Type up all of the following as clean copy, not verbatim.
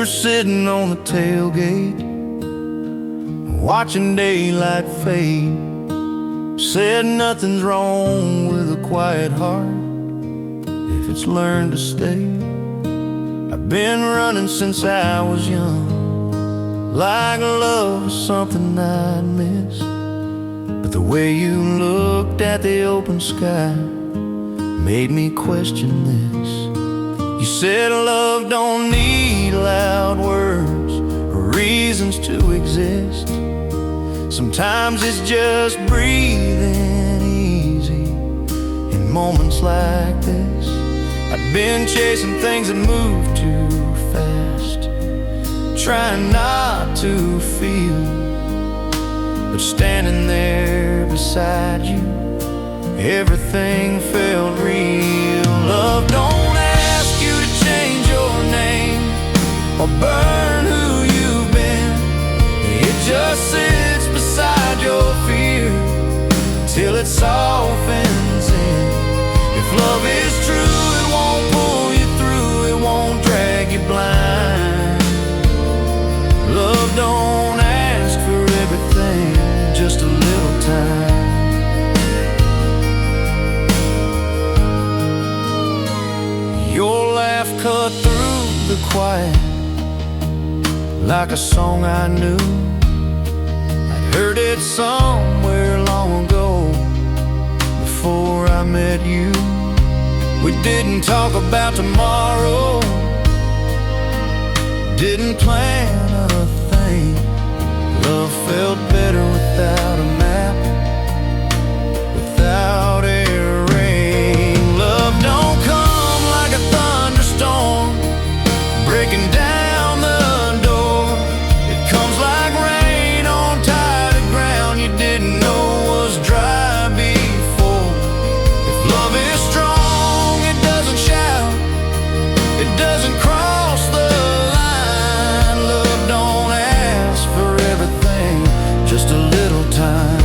were sitting on the tailgate, watching daylight fade. Said nothing's wrong with a quiet heart if it's learned to stay. I've been running since I was young, like love was something I'd miss. But the way you looked at the open sky made me question this. You said love don't need loud words or reasons to exist. Sometimes it's just breathing easy in moments like this. I've been chasing things that move too fast, trying not to feel. But standing there beside you, everything felt real. Love don't ask you to change your name or burn who you've been. It just sits beside your fear till it softens in. If love is true, it won't pull you through, it won't drag you blind. Love don't ask for everything, just a little time. Your laugh cut through the quiet like a song I knew. I'd heard it somewhere long ago before I met you. We didn't talk about tomorrow, didn't plan a thing. Love felt better without a map, without a rain. Love don't come like a thunderstorm breaking down the door. It comes like rain on tired ground you didn't know was dry before. If love is strong, it doesn't shout, it doesn't cross the line. Love don't ask for everything, just a little time.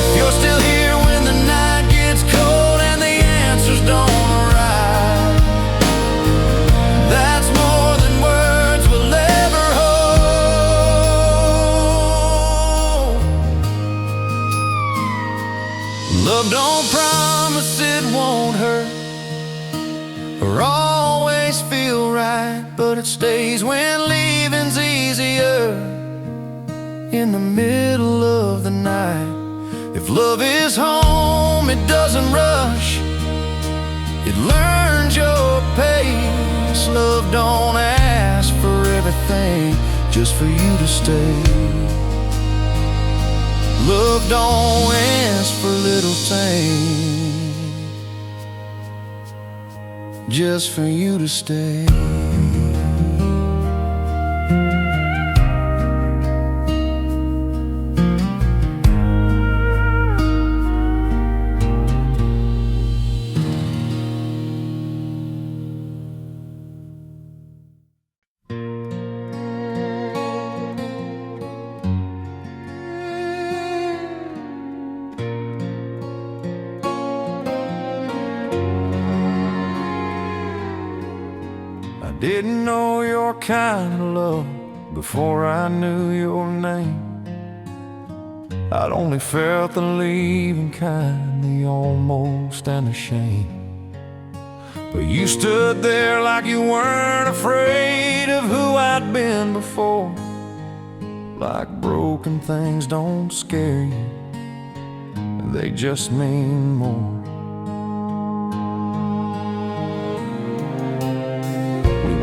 If you're still here when the night gets cold and the answers don't arrive, that's more than words will ever hold. Love don't promise it won't hurt or always feel right, but it stays when leaving's easier in the middle of the night. If love is home, it doesn't rush, it learns your pace. Love don't ask for everything, just for you to stay. Love don't ask for little things, just for you to stay. Didn't know your kind of love before I knew your name. I'd only felt the leaving kind, the almost and the shame. But you stood there like you weren't afraid of who I'd been before. Like broken things don't scare you, they just mean more.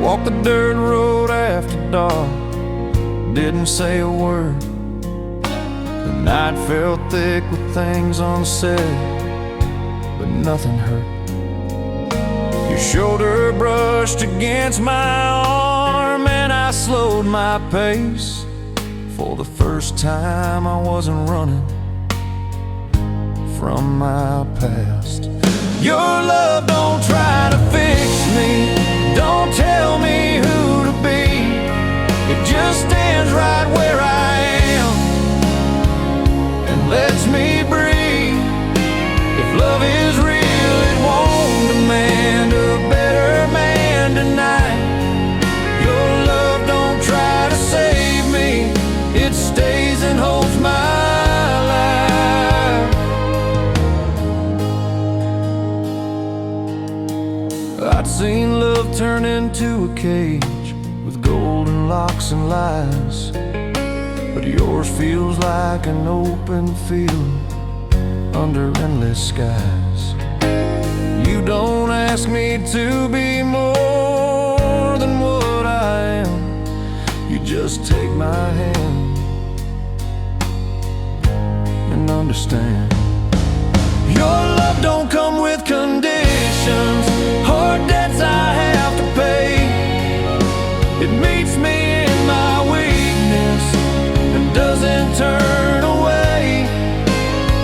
Walked the dirt road after dark, didn't say a word. The night felt thick with things unsaid, but nothing hurt. Your shoulder brushed against my arm and I slowed my pace. For the first time I wasn't running from my past. Your love don't try to fix me, don't tell me who to be. It just stands right where I am and lets me breathe. If love is real, it won't demand a better man. seen love turn into a cage with golden locks and lies, but yours feels like an open field under endless skies. You don't ask me to be more than what I am. You just take my hand and understand. Your love don't come with conditions, hard debts I have to pay. It meets me in my weakness and doesn't turn away.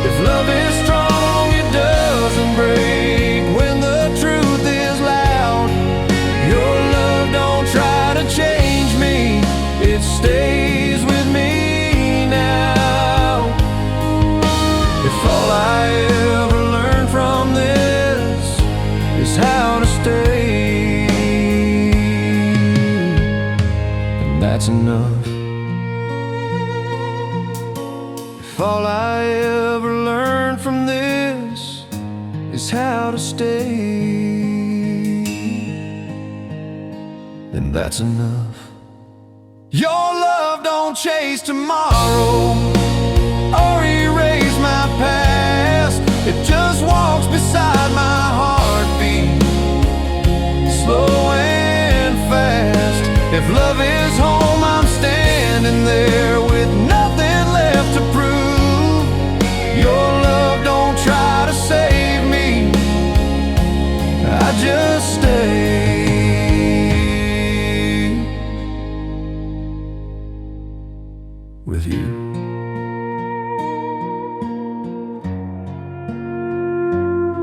If love is strong, it doesn't break when the truth is loud. Your love don't try to change me, it stays with me now. If all I ever learned from this is how to stay, then that's enough. If all I ever learned from this is how to stay, then that's enough. Your love don't chase tomorrow or erase my past. It just walks beside my heartbeat, slow and fast. If love is home, I'm standing there with nothing left to prove. Your love don't try to save me, I just stay with you.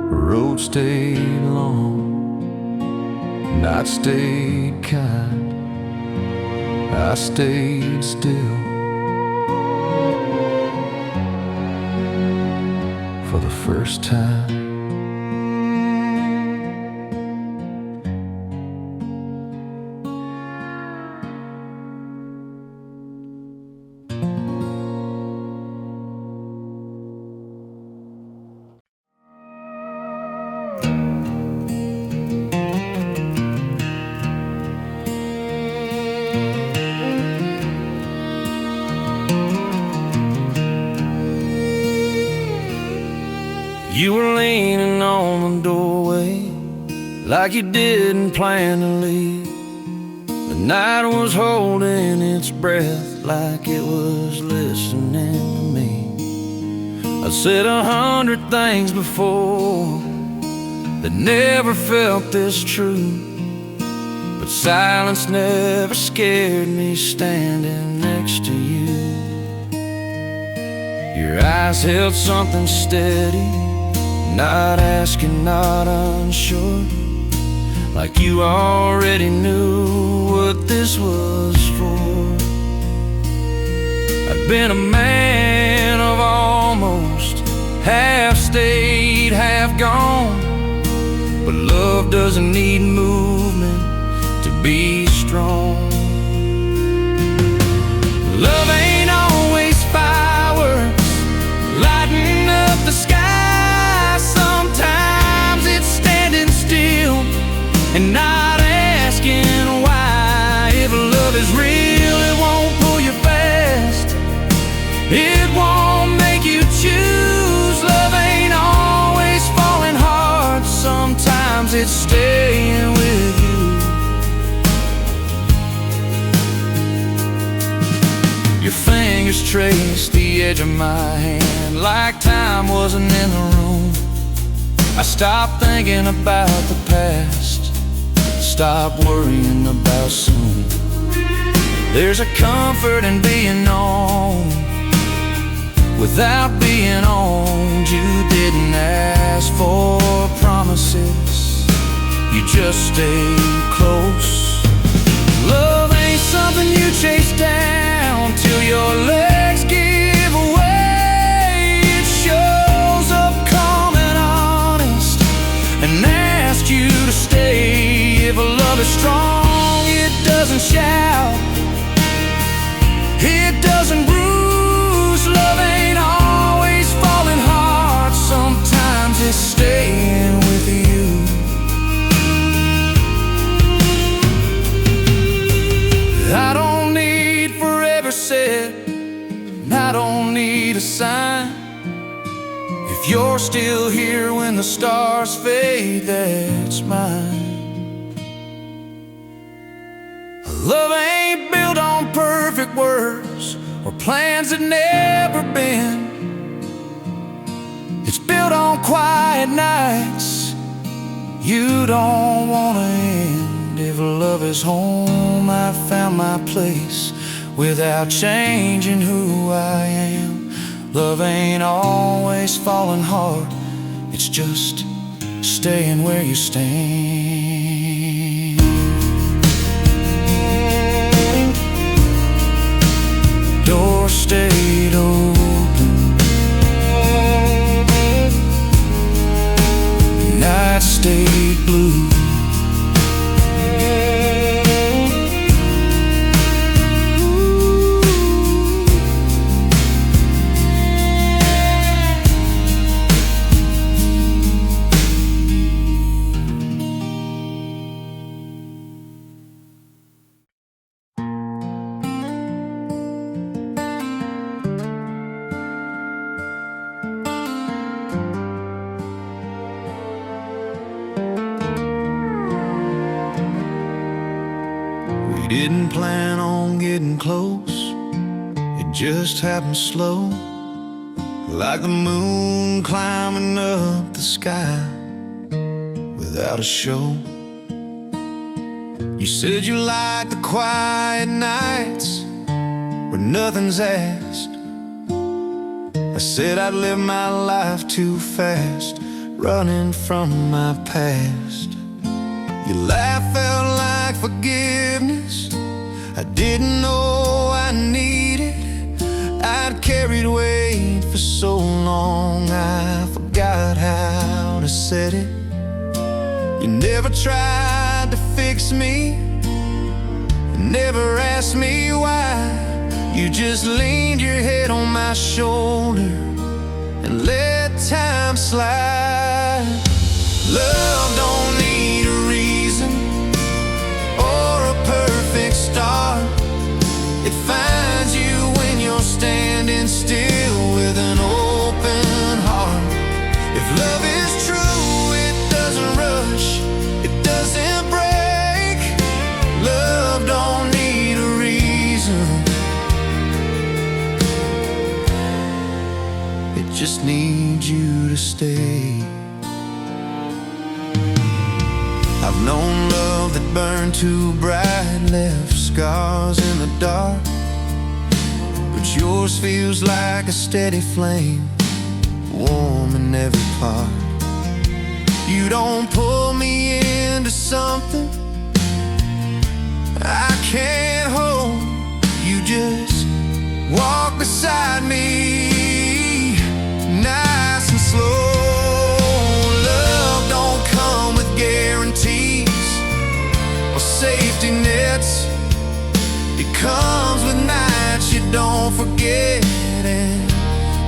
The road stayed long, night stayed kind, I stayed still for the first time. You were leaning on the doorway like you didn't plan to leave. The night was holding its breath like it was listening to me. I said 100 things before that never felt this true, but silence never scared me standing next to you. Your eyes held something steady, not asking, not unsure, like you already knew what this was for. I'd been a man of almost, half stayed, half gone, but love doesn't need movement to be strong. Love ain't always fireworks lighting up the sky. Sometimes it's standing still and not asking why. If love is real, it won't pull you fast, it won't make you choose. Love ain't always falling hard, sometimes it's staying with you. Your fingers traced the edge of my hand like time wasn't in the room. I stopped thinking about the past, stopped worrying about soon. There's a comfort in being known without being owned. You didn't ask for promises, you just stayed close. Love ain't something you chase down till your legs give away. It shows up calm and honest and asks you to stay. If a love is strong, it doesn't shout, it doesn't bruise. Love ain't always falling hard, sometimes it's staying with you. If you're still here when the stars fade, that's mine. Love ain't built on perfect words or plans that never been. It's built on quiet nights you don't wanna end. If love is home, I found my place without changing who I am. Love ain't always falling hard, it's just staying where you stand. Door stayed open, night stayed blue. We didn't plan on getting close, it just happened slow, like the moon climbing up the sky without a show. You said you liked the quiet nights where nothing's asked. I said I'd live my life too fast, running from my past. Your laugh felt like forgiveness I didn't know I needed. I'd carried weight for so long I forgot how to set it. You never tried to fix me, you never asked me why. You just leaned your head on my shoulder and let time slide. Love don't need a reason or a perfect start. It finds you when you're standing still with an open heart. If love is true, it doesn't rush, it doesn't break. Love don't need a reason, it just needs you to stay. I've known love that burned too bright, left scars in the dark, but yours feels like a steady flame, warm in every part. You don't pull me into something I can't hold, you just walk beside me, nice and slow. Love don't come with guarantees or safety nets, it comes with nights you don't forget and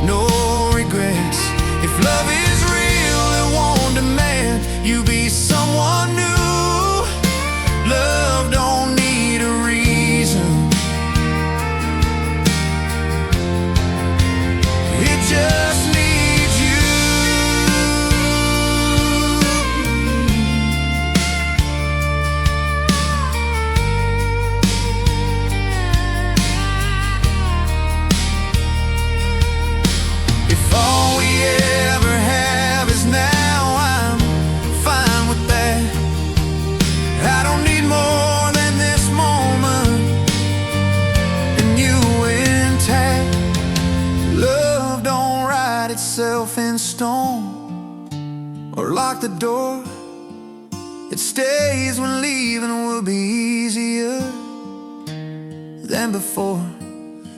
no regrets. If love is real, it won't demand you be someone new. Love don't need a reason, it just needs you. If all we ever have is now, I'm fine with that. I don't need more than this moment and you intact. Love don't write itself in stone or lock the door, it stays when leaving will be easier than before.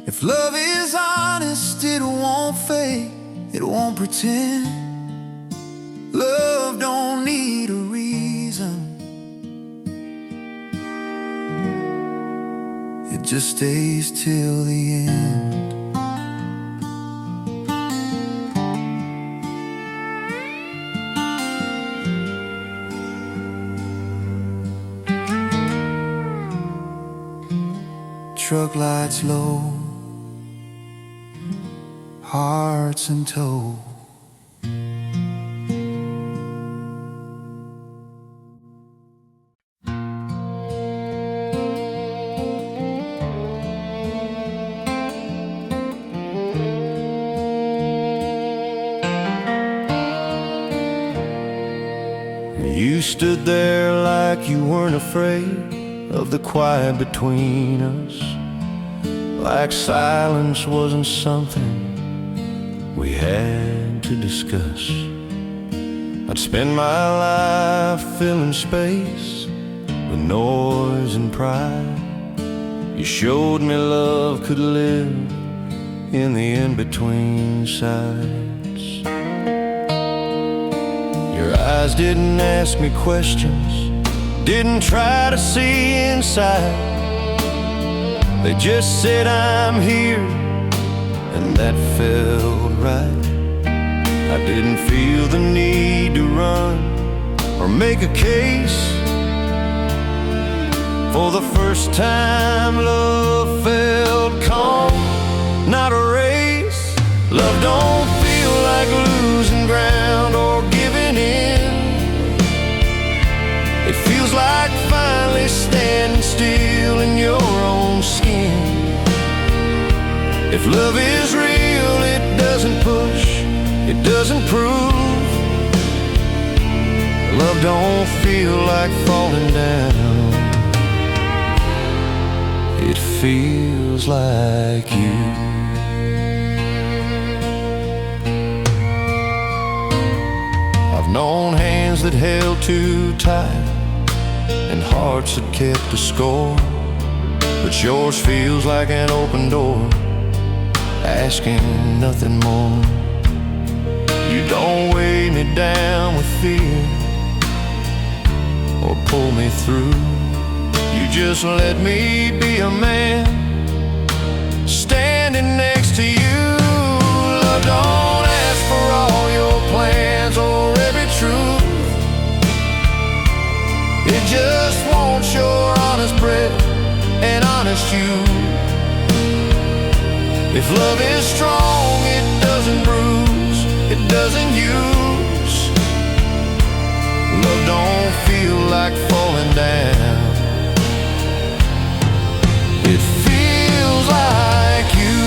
If love is honest, it won't fake, it won't pretend. Love don't need a reason, it just stays till the end. Truck lights low, hearts in tow. stood there like you weren't afraid of the quiet between us, like silence wasn't something we had to discuss. I'd spend my life filling space with noise and pride. You showed me love could live in the in-between sides. Your eyes didn't ask me questions, didn't try to see inside. They just said I'm here, and that felt right. I didn't feel the need to run or make a case. For the first time, love felt calm, not a race. Love don't feel like losing ground or giving in. It feels like finally standing still in your own skin. If love is real, it doesn't push, it doesn't prove. Love don't feel like falling down, it feels like you. I've known hands that held too tight and hearts that kept a score, but yours feels like an open door, asking nothing more. You don't weigh me down with fear or pull me through. You just let me be a man standing next to you. Love don't ask for all your plans or every truth. It just wants your honest breath and honest you. If love is strong, it doesn't bruise, it doesn't use. Love don't feel like falling down, it feels like you.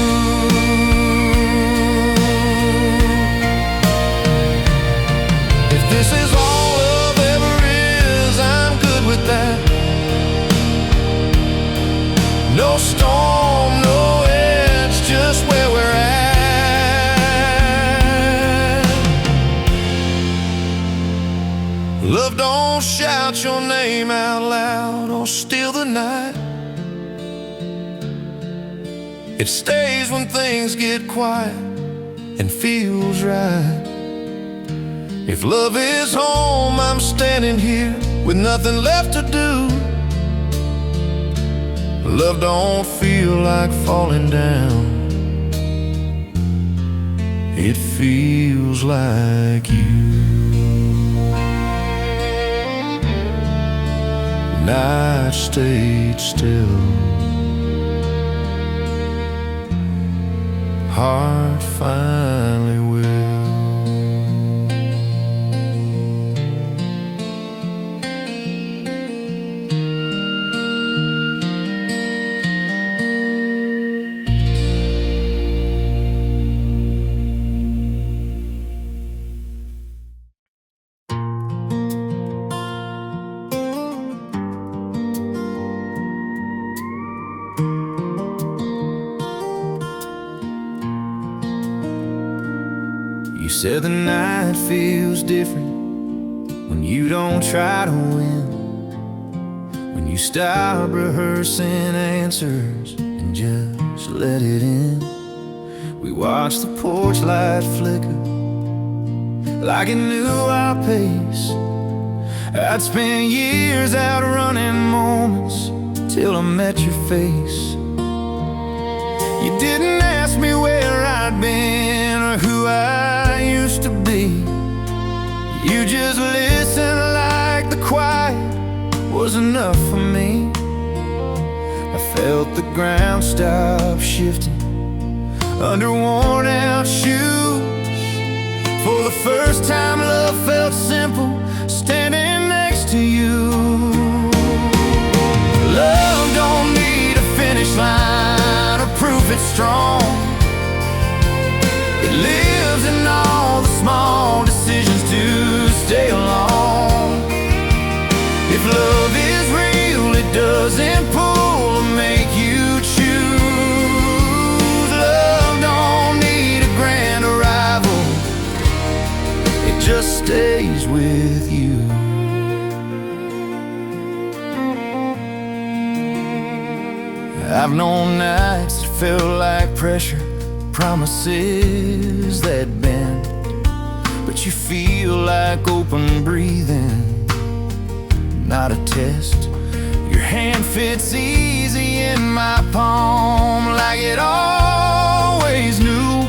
If this is all love ever is, I'm good with that. No storm, no edge, just where we're at. Love don't shout your name out loud or steal the night. It stays when things get quiet and feels right. If love is home, I'm standing here with nothing left to do. Love don't feel like falling down, it feels like you. Night stayed still, heart finally will. You said the night feels different when you don't try to win, when you stop rehearsing answers and just let it in. We watched the porch light flicker like it knew our pace. I'd spent years outrunning moments till I met your face. You didn't ask me where I'd been or who I used to be. You just listened like the quiet was enough for me. I felt the ground stop shifting under worn out shoes. For the first time love felt simple, standing next to you. Love don't need a finish line or proof it's strong. It lives in all the small decisions to stay along. doesn't pull or make you choose. Love don't need a grand arrival, it just stays with you. I've known nights that felt like pressure, promises that bend, but you feel like open breathing, not a test. Your hand fits easy in my palm, like it always knew.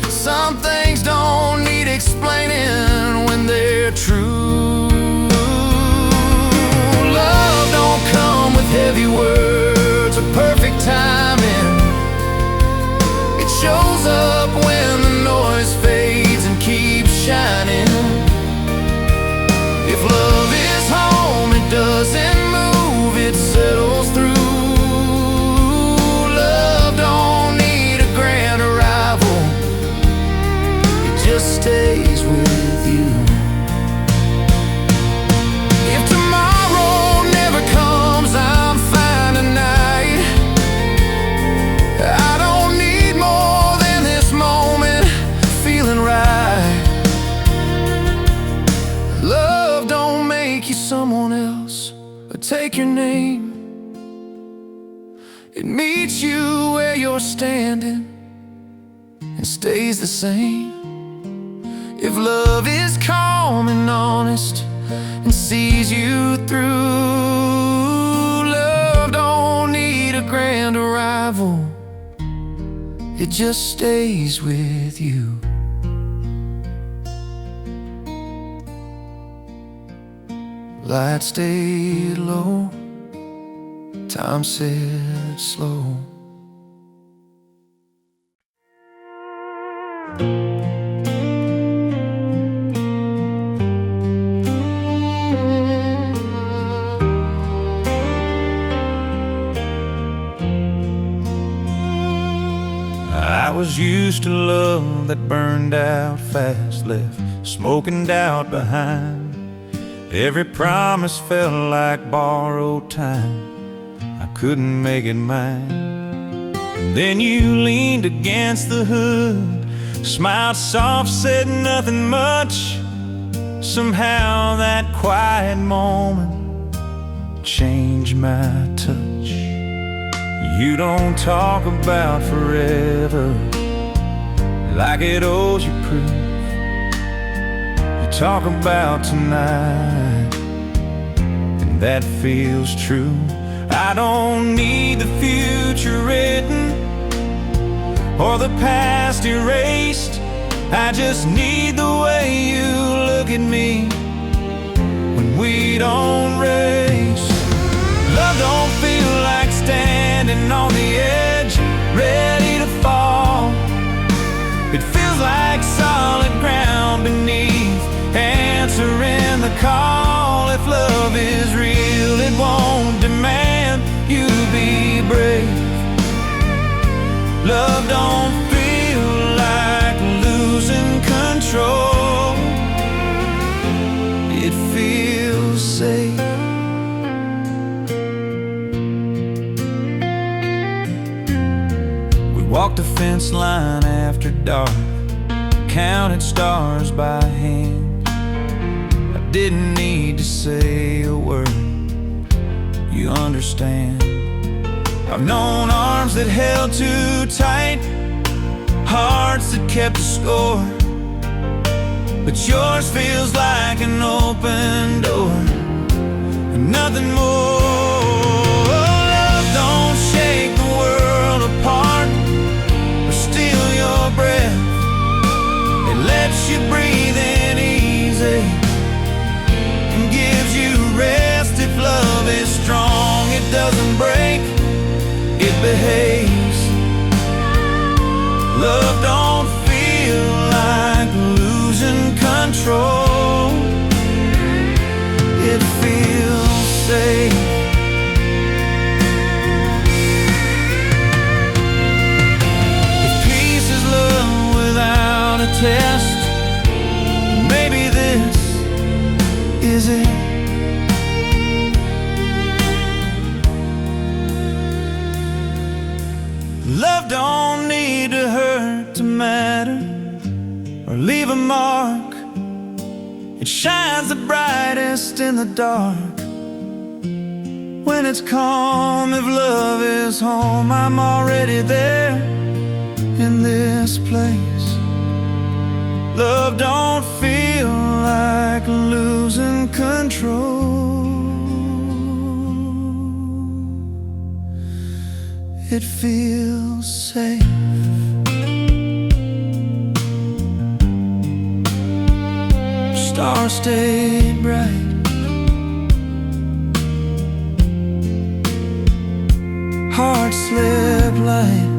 Some things don't need explaining when they're true. Love don't come with heavy words or perfect timing. It shows up when the noise fades and keeps shining. If love is home, it doesn't move, it settles through. Love don't need a grand arrival, it just stays with you. If tomorrow never comes, I'm fine tonight. I don't need more than this moment feeling right. Love don't make you someone else or take your name. It meets you where you're standing and stays the same. If love is calm and honest and sees you through, love don't need a grand arrival, it just stays with you. Light stayed low, time said slow. I was used to love that burned out fast, left smoke and doubt behind. Every promise felt like borrowed time, I couldn't make it mine. And then you leaned against the hood, smiled soft, said nothing much. Somehow that quiet moment changed my touch. You don't talk about forever like it owes you proof. You talk about tonight, and that feels true. I don't need the future written or the past erased. I just need the way you look at me when we don't race. Love don't feel like standing on the edge, ready to fall. It feels like solid ground beneath, answering the call. If love is real, it won't demand you be brave. Love don't feel like losing control, it feels safe. Walked a fence line after dark, counted stars by hand. I didn't need to say a word, you understand. I've known arms that held too tight, hearts that kept a score, but yours feels like an open door and nothing more. Love don't shake the world apart, steal your breath. It lets you breathe in easy and gives you rest. If love is strong, it doesn't break, it behaves. Love don't feel like losing control, it feels safe. Love don't need to hurt to matter or leave a mark. It shines the brightest in the dark. When it's calm, if love is home, I'm already there in this place. Love don't feel like losing control. It feels safe. Stars stayed bright, hearts slept light.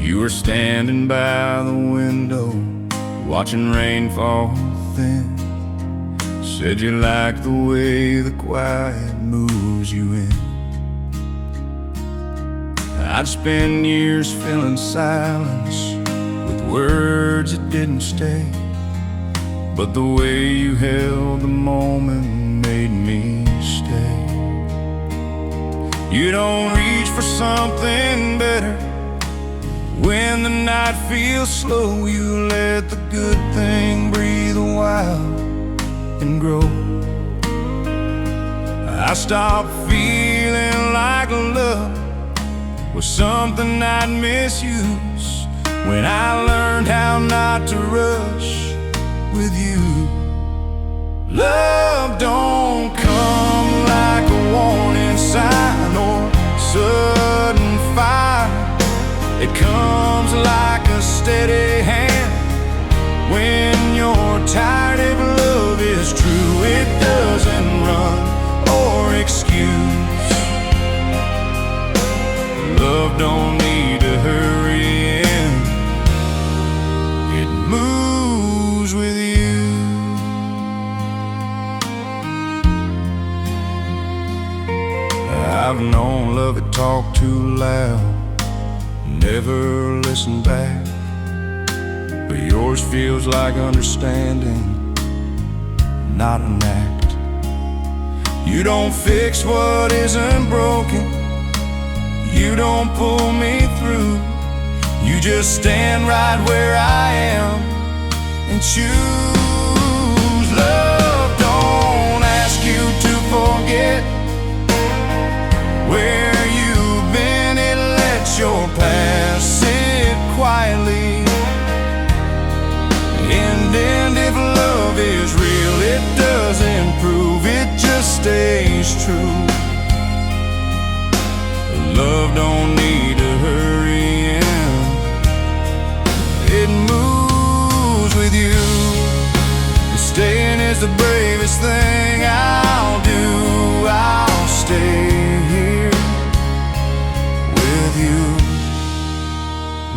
You were standing by the window, watching rain fall thin. Said you liked the way the quiet moves you in. I'd spend years filling silence with words that didn't stay, but the way you held the moment made me stay. You don't reach for something better when the night feels slow. You let the good thing breathe a while and grow. I stopped feeling like love was something I'd misuse when I learned how not to rush with you. Love don't come like a warning sign or sudden fire. It comes like a steady hand when you're tired. If love is true, it doesn't run or excuse. Love don't need to hurry in, it moves with you. I've known love that talk too loud, never listen back, but yours feels like understanding, not an act. You don't fix what isn't broken, you don't pull me through. You just stand right where I am and choose. Love don't ask you to forget where you've been. It lets your past sit quietly. And if love is real, it doesn't prove, it just stays true. Love don't need to hurry in, it moves with you. Staying is the bravest thing I'll do. I'll stay here with you.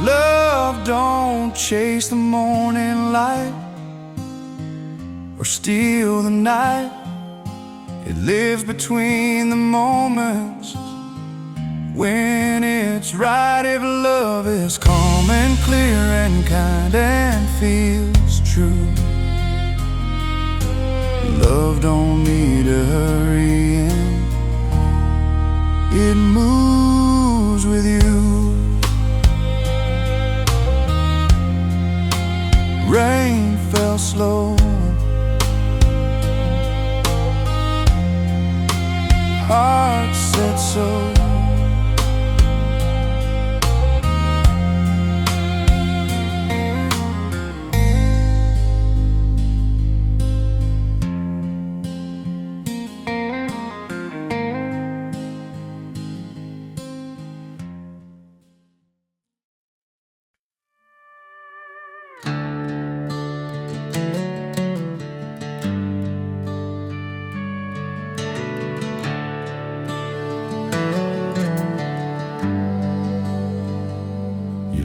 Love don't chase the morning light or steal the night. It lives between the moments when it's right. If love is calm and clear and kind and feels true, love don't need to hurry in, it moves with you. Rain fell slow, heart said so.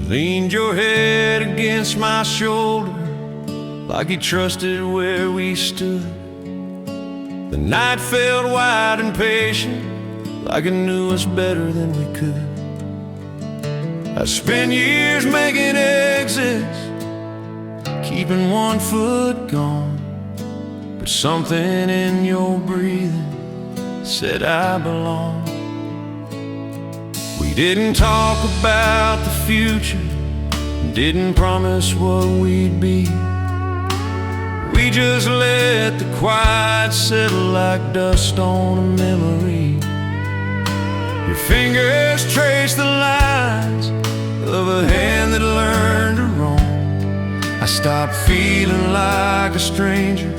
leaned your head against my shoulder like you trusted where we stood. The night felt wide and patient, like it knew us better than we could. I spent years making exits, keeping one foot gone, but something in your breathing said I belong. We didn't talk about the future, didn't promise what we'd be. We just let the quiet settle like dust on a memory. Your fingers trace the lines of a hand that learned to roam. I stopped feeling like a stranger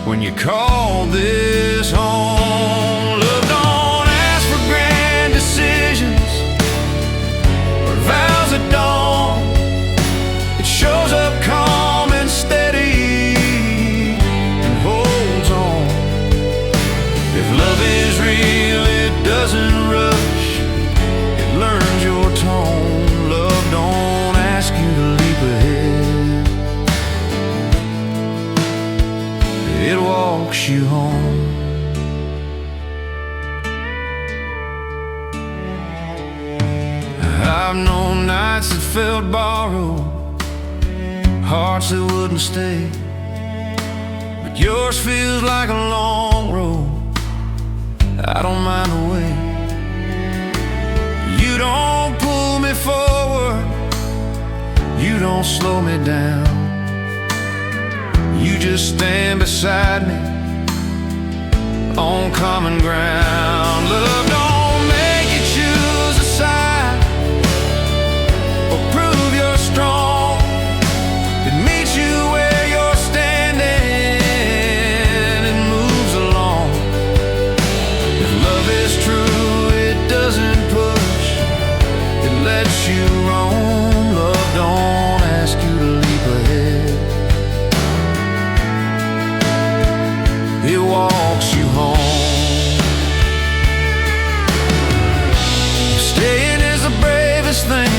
when you called this home. Love don't ask for grand decisions or vows at dawn. It shows up calm and steady and holds on. If love is real, it doesn't rush, it learns your tone. Love don't ask you to leap ahead, it walks you home. I've known nights that felt borrowed, hearts that wouldn't stay, but yours feels like a long road. I don't mind the way. You don't pull me forward, you don't slow me down. You just stand beside me on common ground. Love don't make you choose a side or prove you're strong. It meets you where you're standing and moves along. If love is true, it doesn't push, it lets you roam. Love don't ask you to leap ahead, it walks you home. Staying is the bravest thing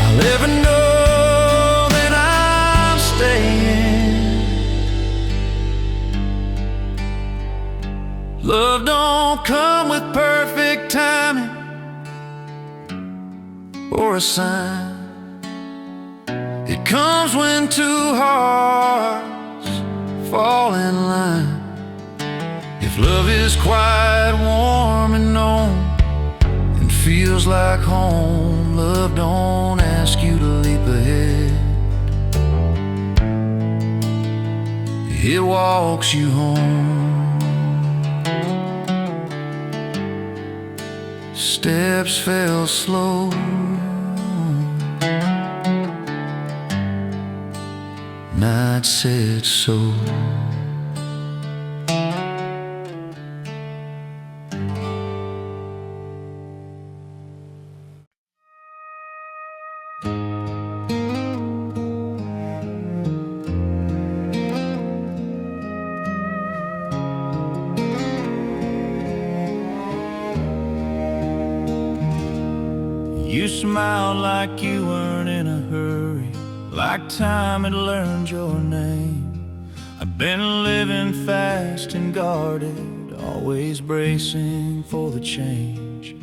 I'll ever know, that I'm staying. Love don't come with perfect timing or a sign. It comes when two hearts fall in line. If love is quiet, warm and known, and feels like home, love don't ask you to leap ahead, it walks you home. Steps fell slow, night said so. You smiled like you weren't in a hurry, like time had learned your name. I've been living fast and guarded, always bracing for the change.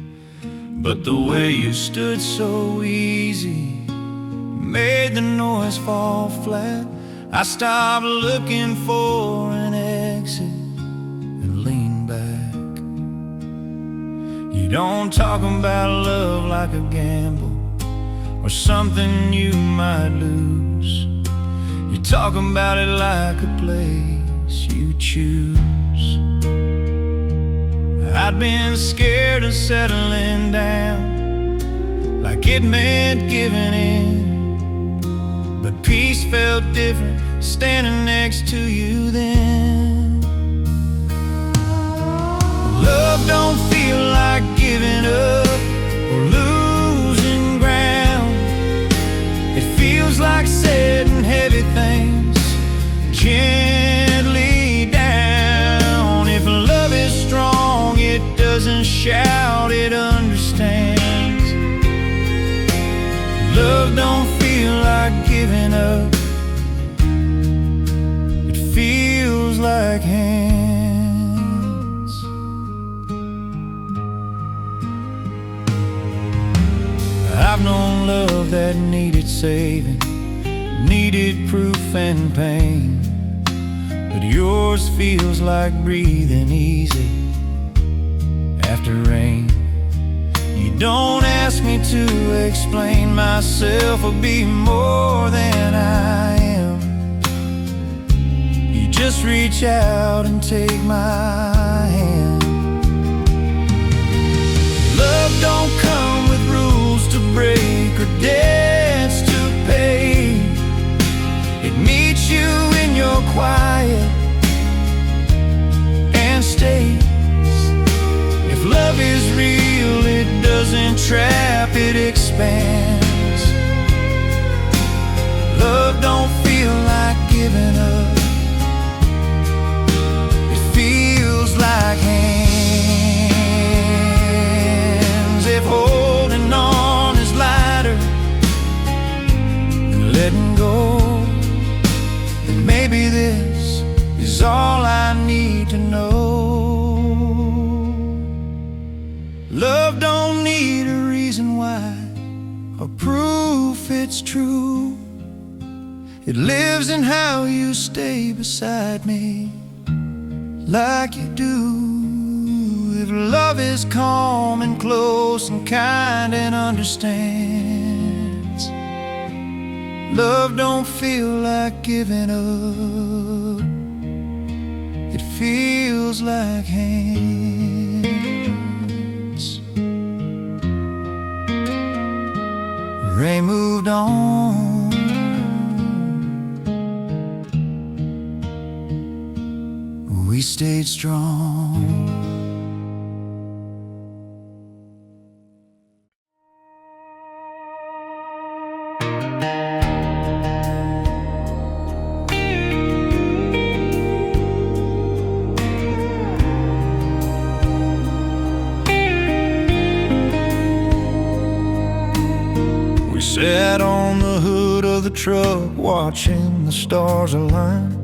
But the way you stood so easy made the noise fall flat. I stopped looking for an exit and leaned back. You don't talk about love like a gamble or something you might lose. You talk about it like a place you choose. I'd been scared of settling down, like it meant giving in. But peace felt different standing next to you then. Love don't feel like giving up or losing ground. It feels like setting heavy things gently down. If love is strong, it doesn't shout, it understands. I've known love that needed saving, needed proof and pain, but yours feels like breathing easy after rain. You don't ask me to explain myself or be more than I am. You just reach out and take my hand. Love don't come with rules to break or debts to pay. It meets you in your quiet and stays. If love is real, it doesn't trap, it expands. Love don't feel like giving up, it feels like hands. If holding on is lighter than letting go, then maybe this is all I need to know. Love don't need a reason why or proof it's true. It lives in how you stay beside me like you do. If love is calm and close and kind and understands, love don't feel like giving up, it feels like hands. Ray moved on, we stayed strong. We sat on the hood of the truck watching the stars align.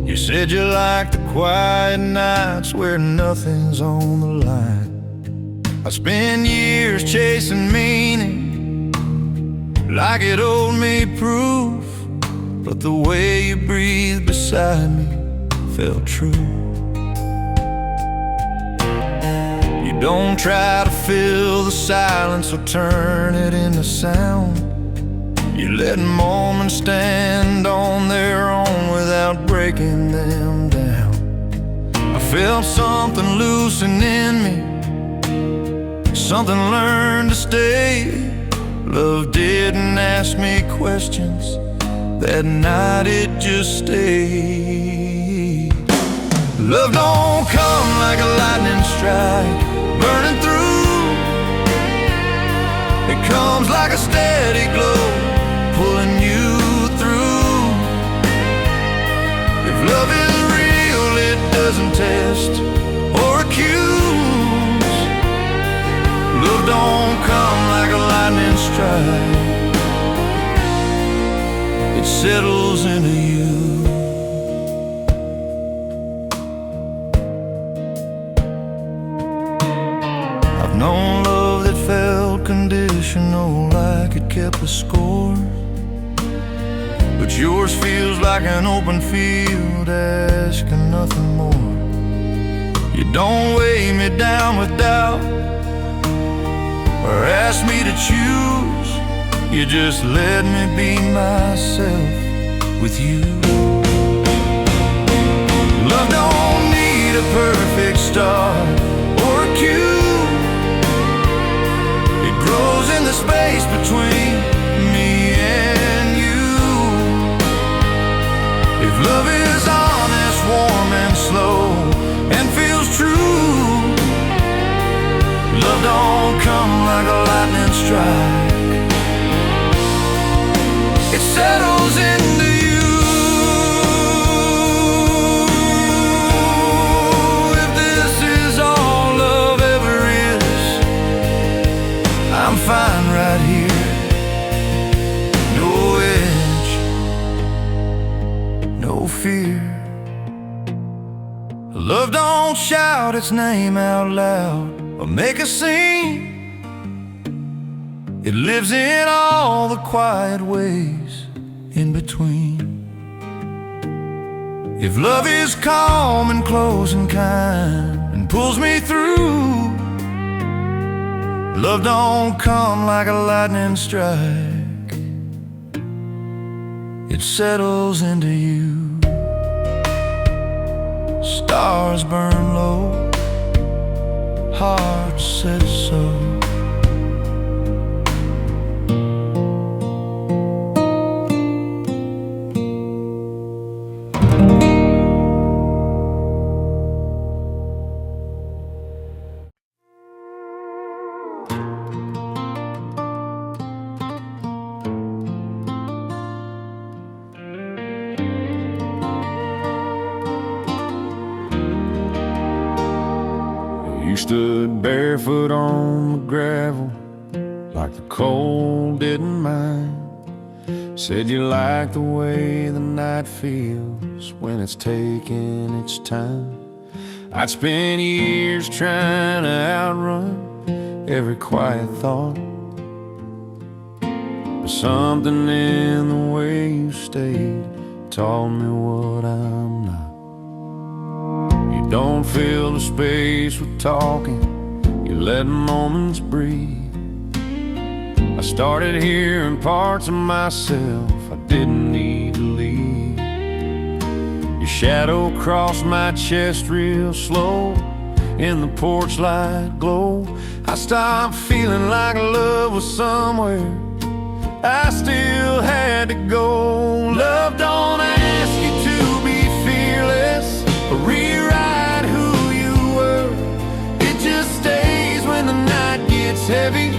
You said you like the quiet nights where nothing's on the line. I spent years chasing meaning like it owed me proof, but the way you breathed beside me felt true. You don't try to fill the silence or turn it into sound. You let moments stand on their own without breaking them down. I felt something loosen in me, something learned to stay. Love didn't ask me questions, that night it just stayed. Love don't come like a lightning strike, burning through. It comes like a steady glow, pulling you through. If love is real, it doesn't test or accuse. Love don't come like a lightning strike, it settles into you. I've known love that felt conditional, like it kept the score, but yours feels like an open field, asking nothing more. You don't weigh me down with doubt or ask me to choose. You just let me be myself with you. Love don't need a perfect start or a cue. It grows in the space between me and you. If love is honest, warm and slow, and feels true, love don't come like a lightning strike, it settles into you. If this is all love ever is, I'm fine right here. No edge, no fear. Love don't shout its name out loud or make a scene. It lives in all the quiet ways in between. If love is calm and close and kind and pulls me through, love don't come like a lightning strike. It settles into you. Stars burn low, heart says so. You stood barefoot on the gravel like the cold didn't mind. Said you like the way the night feels when it's taking its time. I'd spent years trying to outrun every quiet thought, but something in the way you stayed taught me what I'm not. You don't fill the space with talking, you let moments breathe. I started hearing parts of myself I didn't need to leave. Your shadow crossed my chest real slow in the porch light glow. I stopped feeling like love was somewhere I still had to go. Love don't ask you to be fearless or rewrite who you were. It just stays when the night gets heavy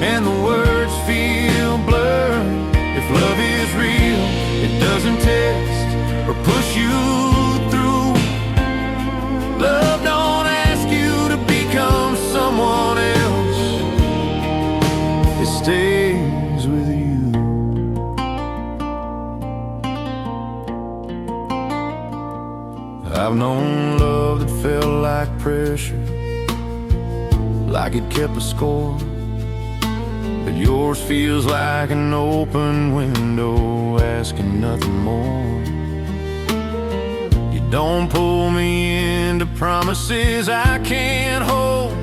and the words feel blurred. If love is real, it doesn't test or push you through. Love don't ask you to become someone else, it stays with you. I've known love that felt like pressure, like it kept a score, but yours feels like an open window, asking nothing more. You don't pull me into promises I can't hold.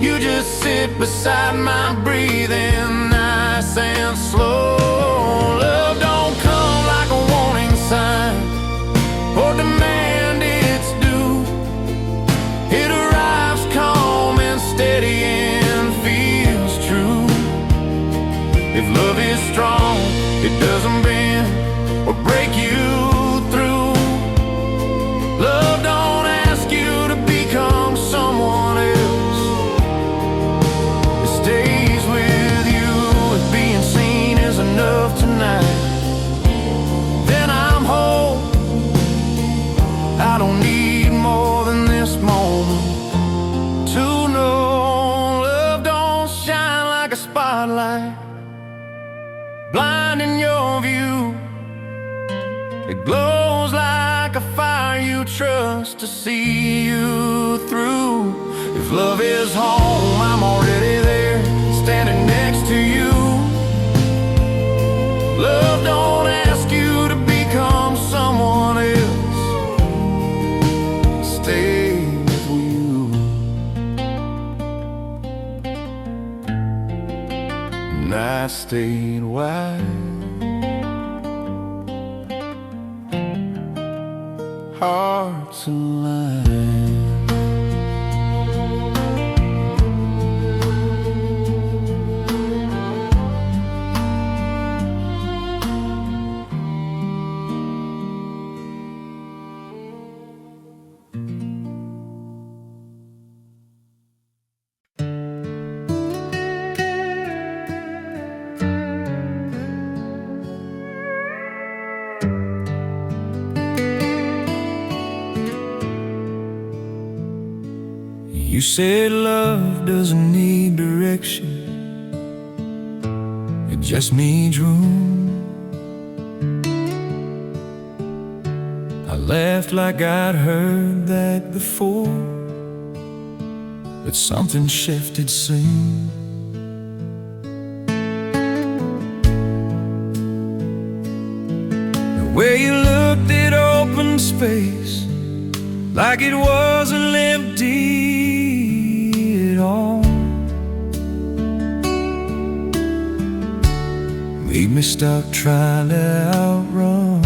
You just sit beside my breathing, nice and slow. Love don't come like a warning sign or demand its due. It arrives calm and steady and feels true. If love is strong, it doesn't bend or break you through. Love don't ask you to become someone else, it stays with you. If being seen is enough tonight, then I'm whole. I don't need more than this moment to know. Love don't shine like a spotlight, blinding your view. It glows like a fire you trust to see you through. If love is home, I'm already there, standing next to you. Love don't ask you to become someone else, it stays with you. And I stayed wide, hearts aligned. You said love doesn't need direction, it just needs room. I laughed like I'd heard that before, but something shifted soon. where you looked at open space like it wasn't empty at all. Made me stop trying to outrun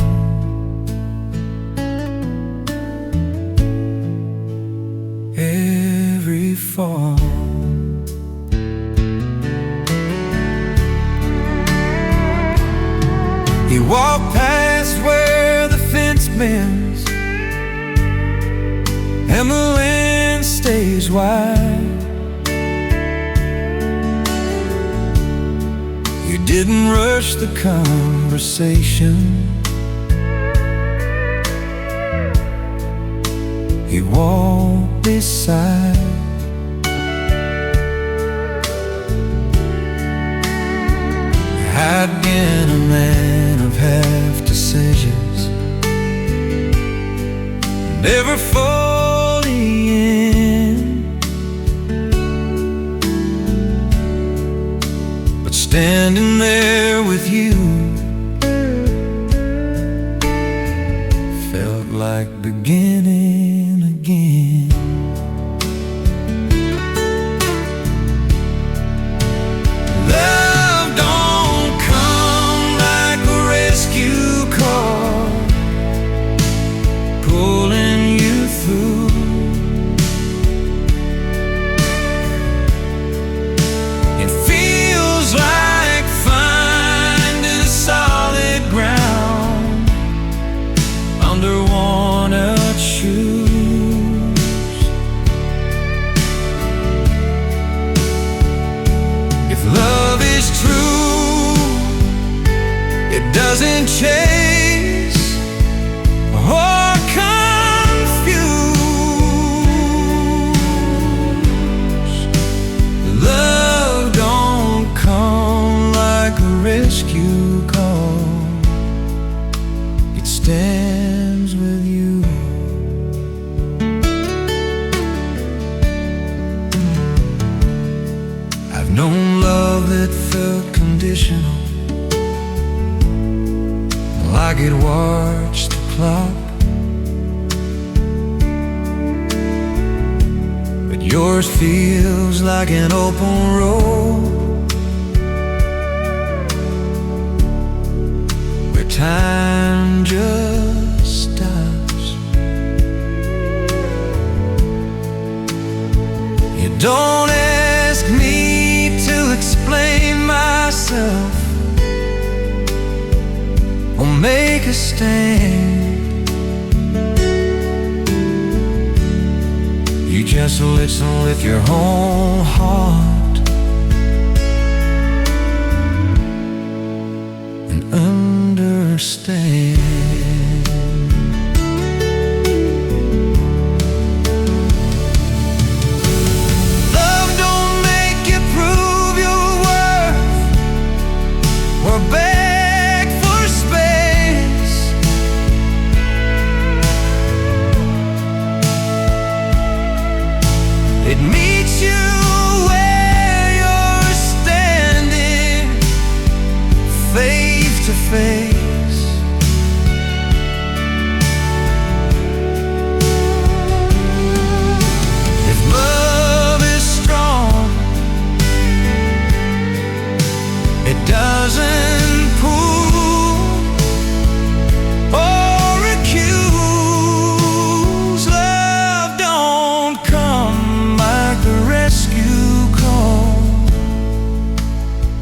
every fall. He walked past where the fence bends and the land stays wide. You didn't rush the conversation. He walked beside. I'd been a man of half decisions, never fully in, but standing there with you felt like beginning again. Doesn't chase or confuse. Love don't come like a rescue call. It stands with you. I've known love that felt conditional, like it watched the clock, but yours feels like an open road where time just stops. You don't ask me to explain myself or make a stand. You just listen with your whole heart and understand. Love don't make you prove your worth or beg for space. It meets you where you're standing, face to face. If love is strong, it doesn't pull or accuse. Love don't come like a rescue call.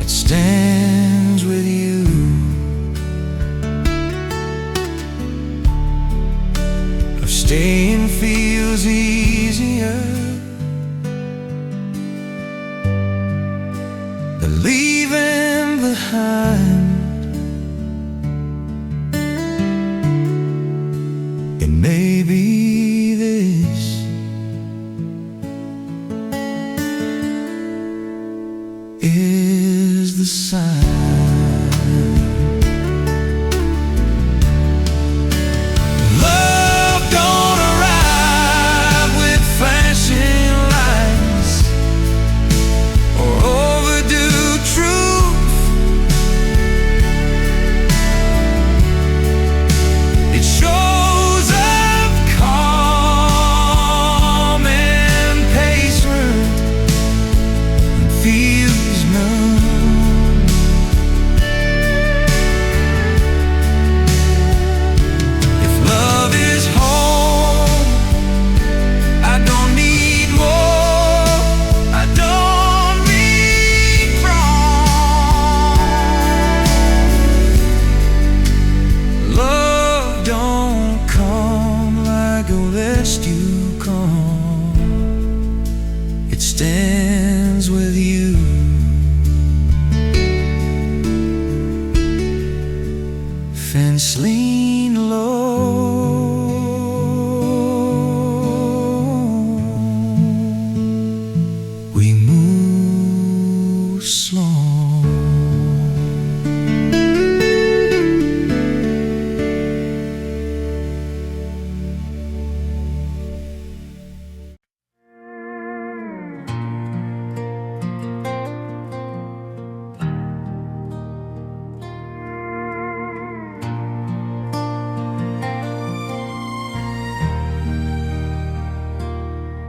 It stands with you. If staying feels easier than leaving behind, it may be this. Is the sign. Love don't arrive with flashing lights or overdue truth. ends with you. Fence lean low, we move slow.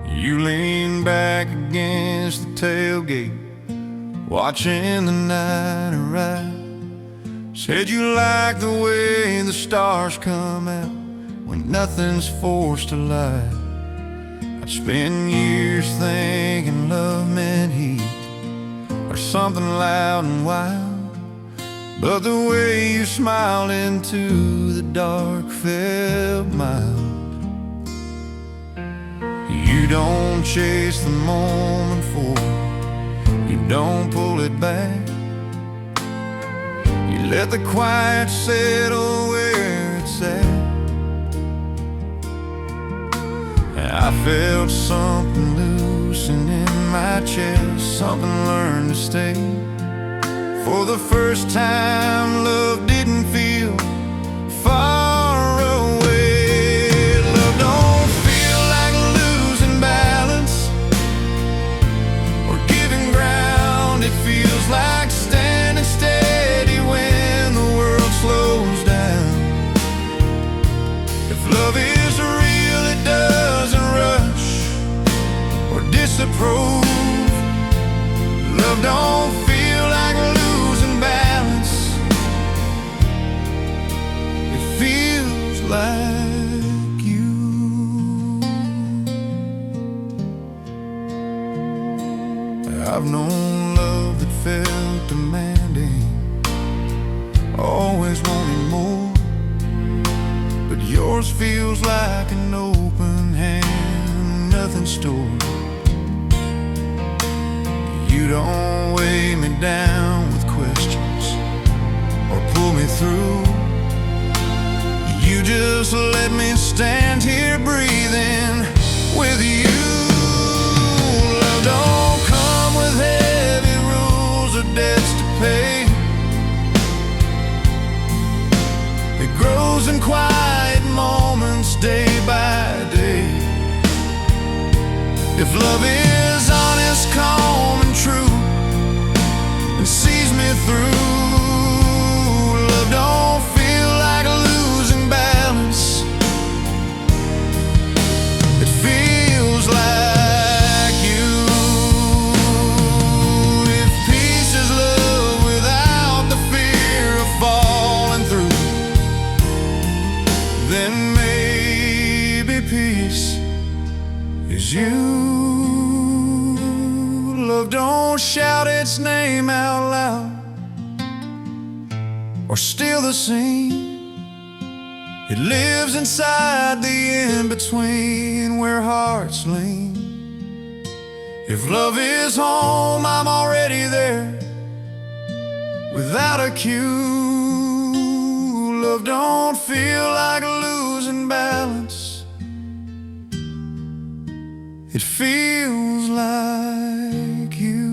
You lean back against the tailgate, watching the night arrive. Said you like the way the stars come out when nothing's forced to lie. I'd spend years thinking love meant heat or something loud and wild, but the way you smiled into the dark felt mild. You don't chase the moment forward, you don't pull it back. You let the quiet settle where it's at. I felt something loosen in my chest, something learned to stay. For the first time, love didn't feel far away. Love don't feel like losing balance or giving ground. It feels like standing steady when the world slows down. If love is real, it doesn't rush or disapprove. Love don't feel like losing balance. It feels like you. I've known love that felt demanding, always wanting more, but yours feels like an open hand, nothing stored. You don't weigh me down with questions or pull me through. You just let me stand here breathing with you. Love don't come with heavy rules or debts to pay. It grows in quiet moments day by day. If love is honest, calm and true, and sees me through, love don't feel like losing balance. It feels like you. If peace is love without the fear of falling through, then maybe peace is you. Love don't shout its name out loud or steal the scene. It lives inside the in-between where hearts lean. If love is home, I'm already there without a cue. Love don't feel like losing balance. It feels like you.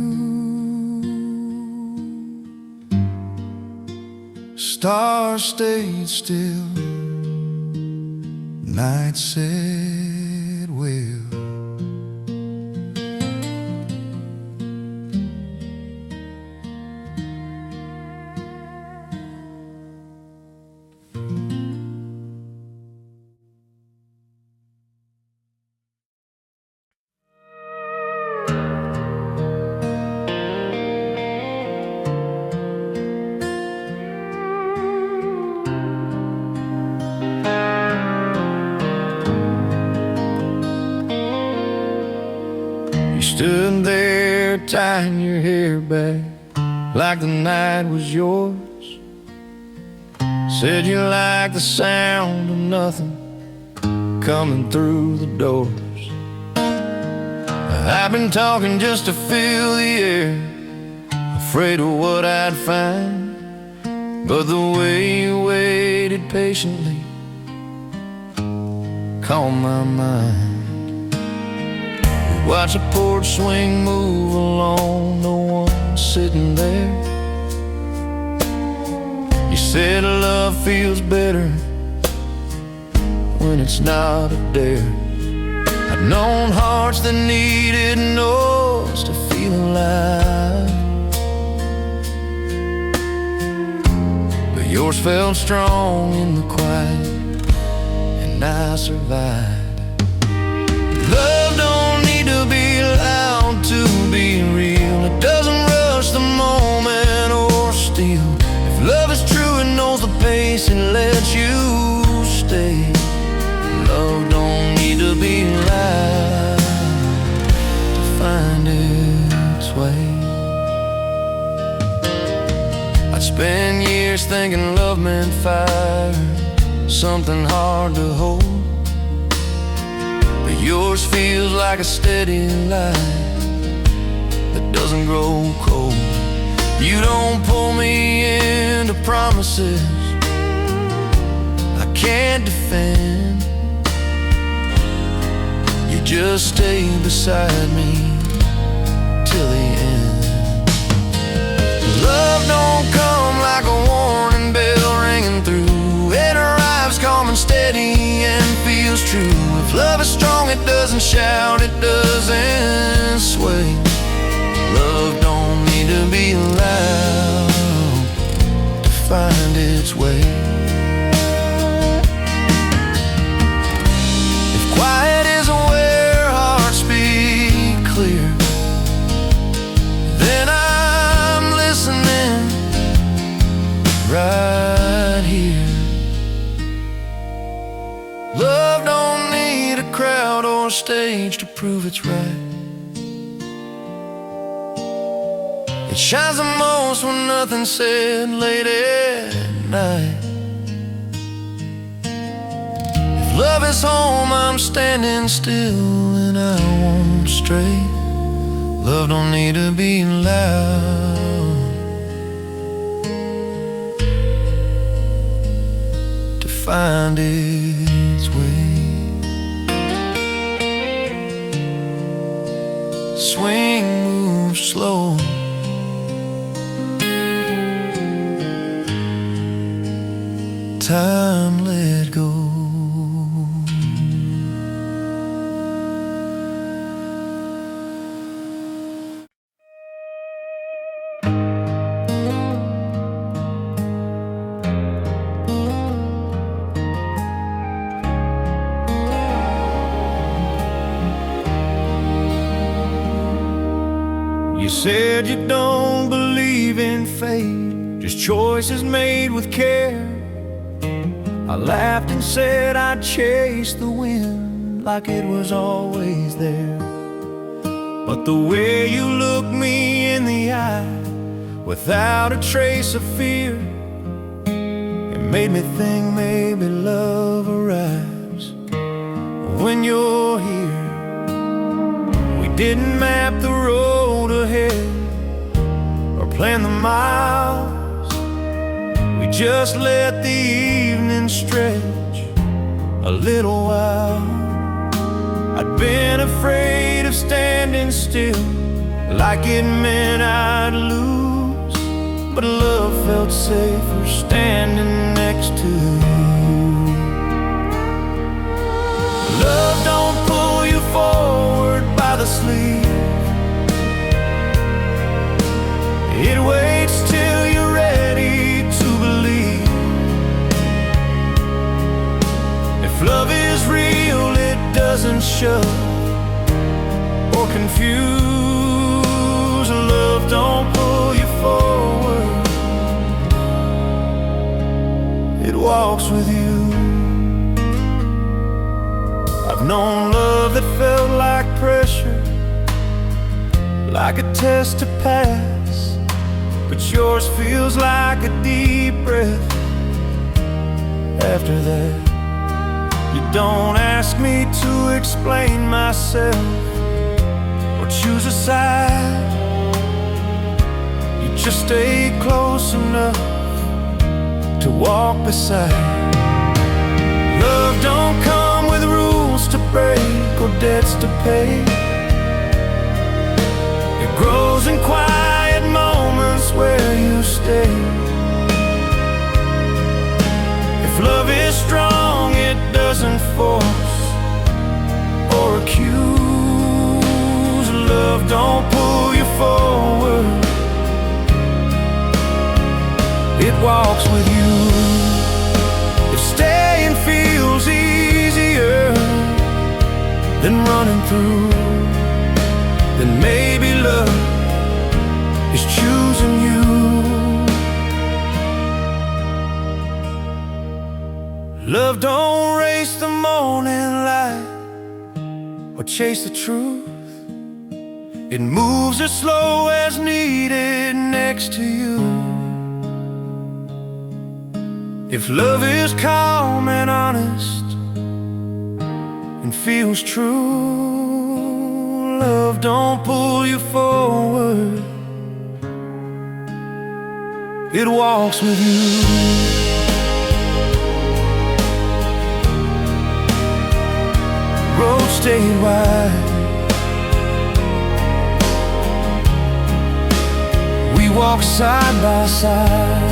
Stars stayed still, night said well. Stood there tying your hair back like the night was yours. Said you liked the sound of nothing coming through the doors. I've been talking just to fill the air, afraid of what I'd find. But the way you waited patiently calmed my mind. We watched the porch swing move along, no one sitting there. You said love feels better when it's not a dare. I've known hearts that needed noise to feel alive, but yours felt strong in the quiet, and I survived. Love don't need to be loud to be real. It doesn't rush the moment or steal. If love is true, it knows the pace and lets you stay. Love don't need to be loud to find its way. I'd spend years thinking love meant fire, something hard to hold. But yours feels like a steady light that doesn't grow cold. You don't pull me into promises I can't defend. You just stay beside me till the end. Love don't come like a warning bell ringing through. It arrives calm and steady and feels true. If love is strong, it doesn't shout, it doesn't sway. Love don't need to be loud to find its way. If quiet is where hearts speak clear, then I'm listening right here. Love don't need a crowd or a stage to prove it's right. It shines the most when nothing's said late at night. If love is home, I'm standing still and I won't stray. Love don't need to be loud to find its way. Swing, move slow. Time let go. You said you don't believe in fate, just choices made with care. I laughed and said I'd chase the wind like it was always there. But the way you looked me in the eye without a trace of fear, it made me think maybe love arrives when you're here. We didn't map the road ahead or plan the miles. We just let the evening stretch a little while. I'd been afraid of standing still, like it meant I'd lose. But love felt safer standing next to you. Love don't pull you forward by the sleeve. It waits till you're ready to believe. If love is real, it doesn't shove or confuse. Love don't pull you forward, it walks with you. I've known love that felt like pressure, like a test to pass. But yours feels like a deep breath after that. You don't ask me to explain myself, choose a side, you just stay close enough to walk beside. Love don't come with rules to break or debts to pay. It grows in quiet moments where you stay. If love is strong, it doesn't force or accuse. Love don't pull you forward, it walks with you. If staying feels easier than running through, then maybe love is choosing you. Love don't race the morning light or chase the truth. It moves as slow as needed next to you. If love is calm and honest and feels true, love don't pull you forward, it walks with you. Road stayed wide, we walk side by side.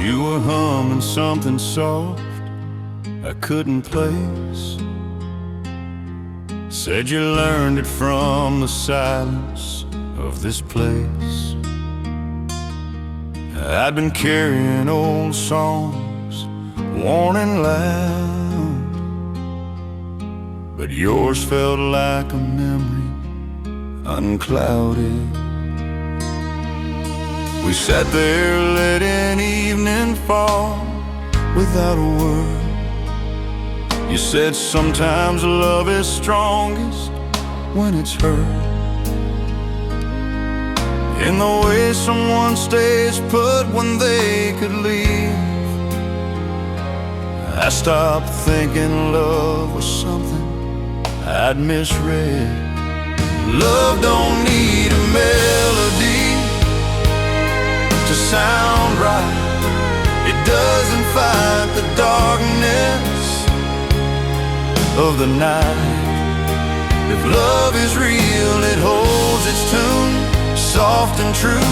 You were humming something soft I couldn't place. Said you learned it from the silence of this place. I'd been carrying old songs, worn and loud, but yours felt like a memory, unclouded. We sat there letting evening fall without a word. You said sometimes love is strongest when it's hurt. In the way someone stays put when they could leave, I stopped thinking love was something I'd misread. Love don't need a melody to sound right. It doesn't fight the darkness of the night. If love is real, it holds its tune, soft and true.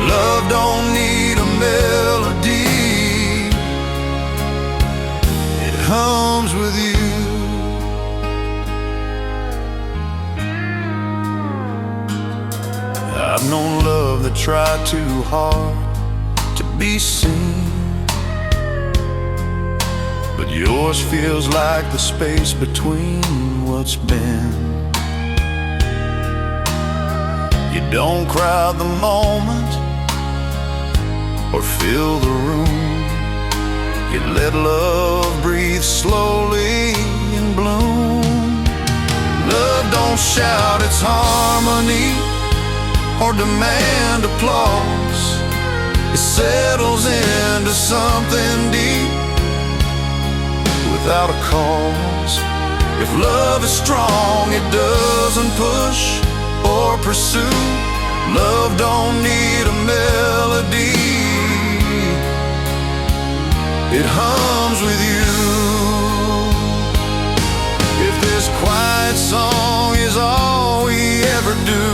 Love don't need a melody, it hums with you. I've known love that tried too hard to be seen, but yours feels like the space between what's been. You don't crowd the moment or fill the room. You let love breathe slowly and bloom. Love don't shout its harmony or demand applause. It settles into something deep without a cause. If love is strong, it doesn't push or pursue. Love don't need a melody, it hums with you. If this quiet song is all we ever do,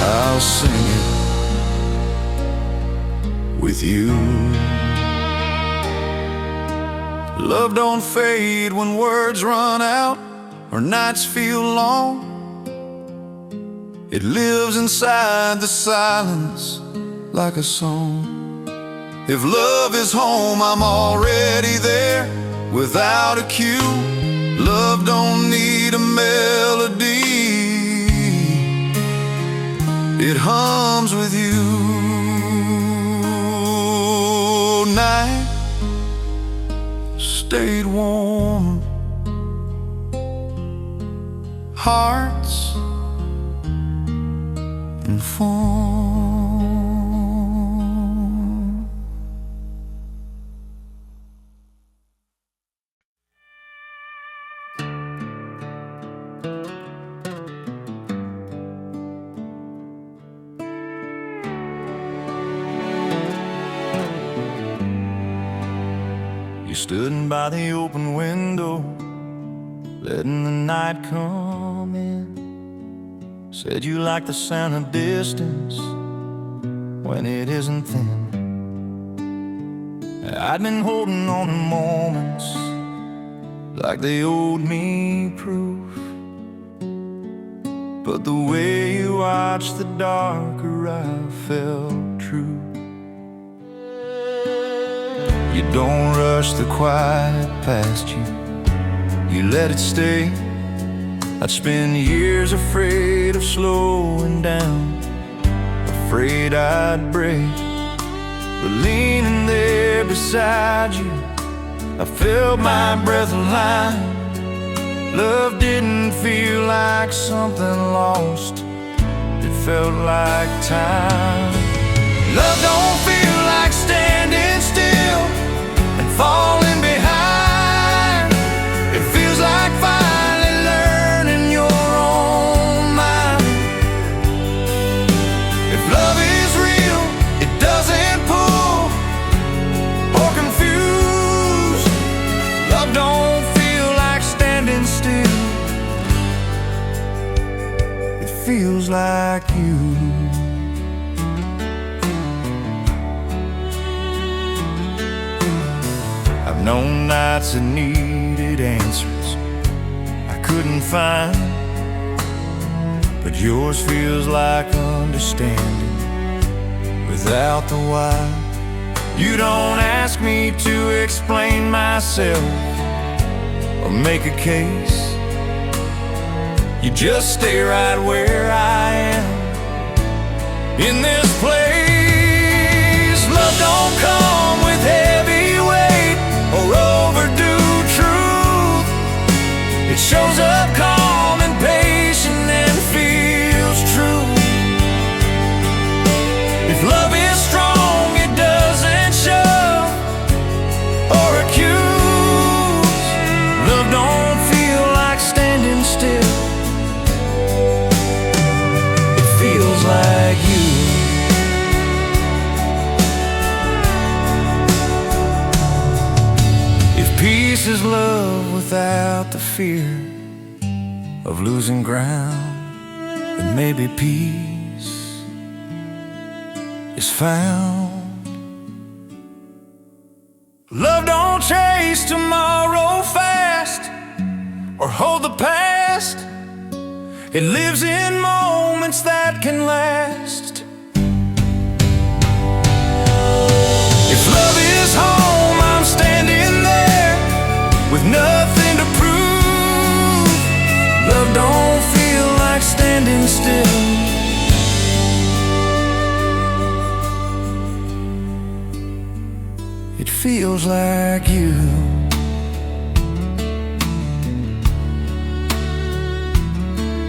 I'll sing it with you. Love don't fade when words run out or nights feel long. It lives inside the silence like a song. If love is home, I'm already there without a cue. Love don't need a melody, it hums with you. Night stayed warm, hearts in form. You stood by the open window, letting the night come in. Said you like the sound of distance when it isn't thin. I'd been holding on to moments like they owed me proof, but the way you watched the darker I felt true. You don't rush the quiet past you, you let it stay. I'd spend years afraid of slowing down, afraid I'd break. But leaning there beside you, I felt my breath align. Love didn't feel like something lost, it felt like time. Love don't feel like standing still and falling behind. It feels like finally learning your own mind. If love is real, it doesn't pull or confuse. Love don't feel like standing still, it feels like you. I've known nights that needed answers I couldn't find, but yours feels like understanding without the why. You don't ask me to explain myself or make a case, you just stay right where I am in this place. Love don't come with heavy weight or overdue truth. It shows up calm and patient and feels true. If love is strong, it doesn't shove or accuse. Love don't feel like standing still, it feels like you. Peace is love without the fear of losing ground, and maybe peace is found. Love don't chase tomorrow fast or hold the past, it lives in moments that can last. If love is home, I'm standing there with nothing to prove. Love don't feel like standing still, it feels like you.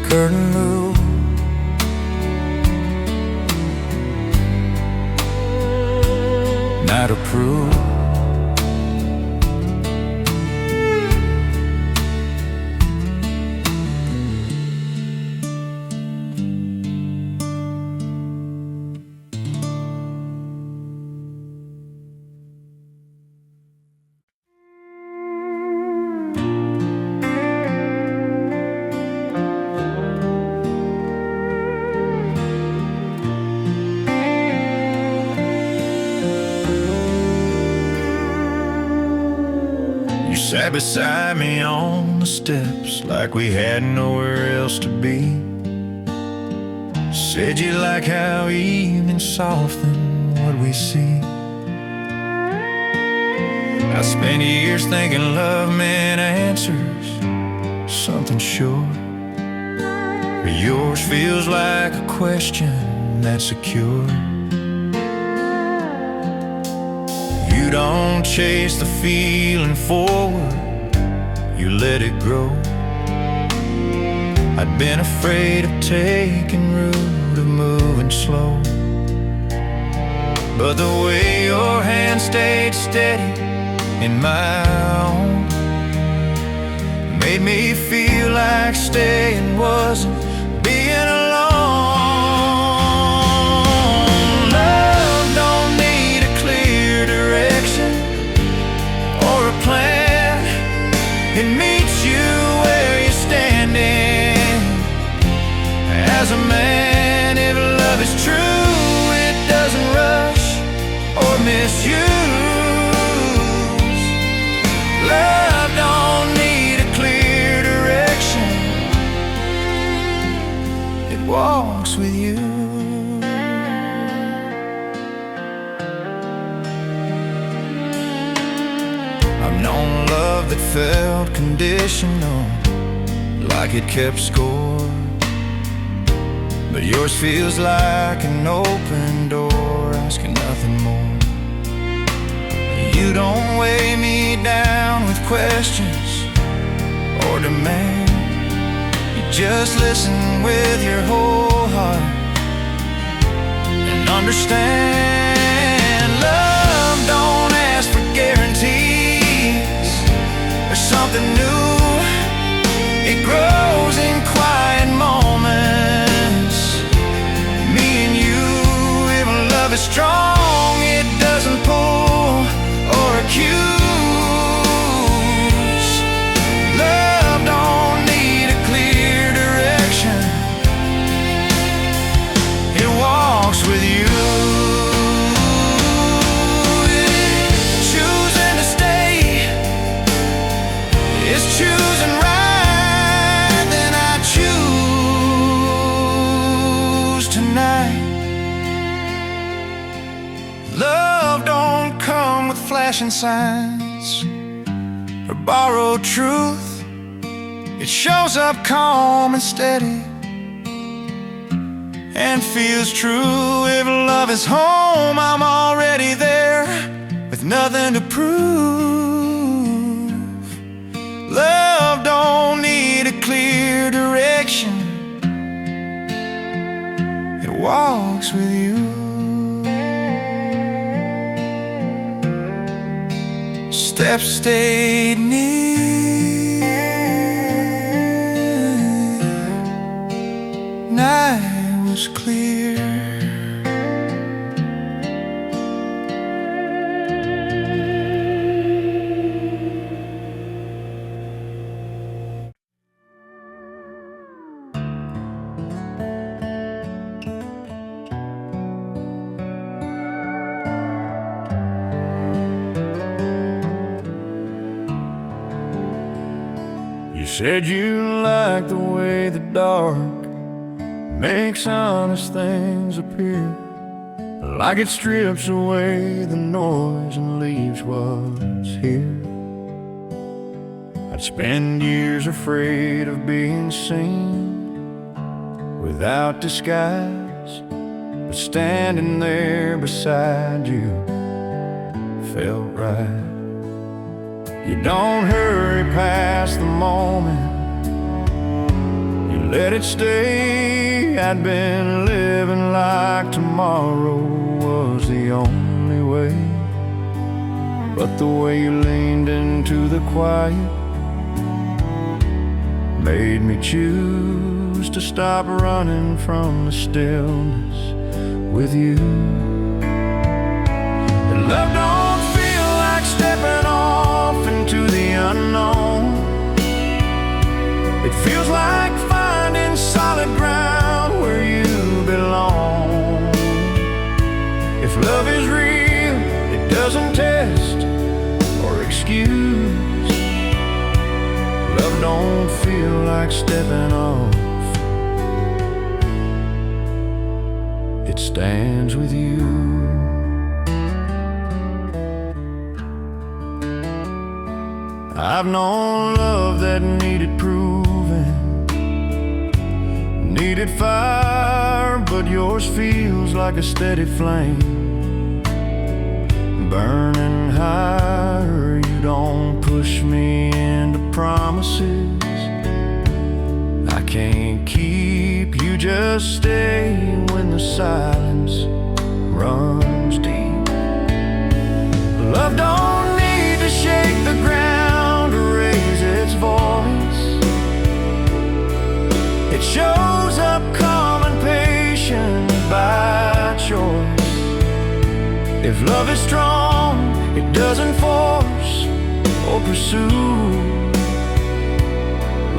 Curtain move, night approved. Sat beside me on the steps like we had nowhere else to be. Said you like how evenings soften what we see. I spent years thinking love meant answers, something sure. But yours feels like a question that's secure. You don't chase the feeling forward, you let it grow. I'd been afraid of taking root, of moving slow. But the way your hand stayed steady in my own made me feel like staying wasn't being alone. Love don't need a clear direction or a plan. It meets you where you're standing. As a man, if love is true, it doesn't rush or misuse. Love don't need a clear direction, it walks with you. I've known love that felt conditional, like it kept score. But yours feels like an open door, asking nothing more. You don't weigh me down with questions or demand. You just listen with your whole heart and understand. Love don't ask for guarantees or something new. It grows in quiet moments. Me and you, if love is strong, it doesn't pull or accuse. Love don't need a clear direction, it walks with you. Choosing to stay is choosing right, then I choose tonight. Love don't come with flashing signs or borrowed truth. It shows up calm and steady and feels true. If love is home, I'm already there with nothing to prove. Love don't need a clear direction, it walks with you. Steps stayed near, night was clear. You said you like the way the dark makes honest things appear, like it strips away the noise and leaves what's here. I'd spend years afraid of being seen without disguise, but standing there beside you felt right. You don't hurry past the moment, you let it stay. I'd been living like tomorrow was the only way, but the way you leaned into the quiet made me choose to stop running from the stillness with you. And love don't feel like stepping off into the unknown. It feels like finding solid ground where you belong. If love is real, it doesn't test or excuse. like stepping off. It stands with you. I've known love that needed proving, needed fire, but yours feels like a steady flame, burning higher. You don't push me into promises I can't keep. You just stay when the silence runs deep. Love don't need to shake the ground to raise its voice. It shows up calm and patient by choice. If love is strong, it doesn't force or pursue.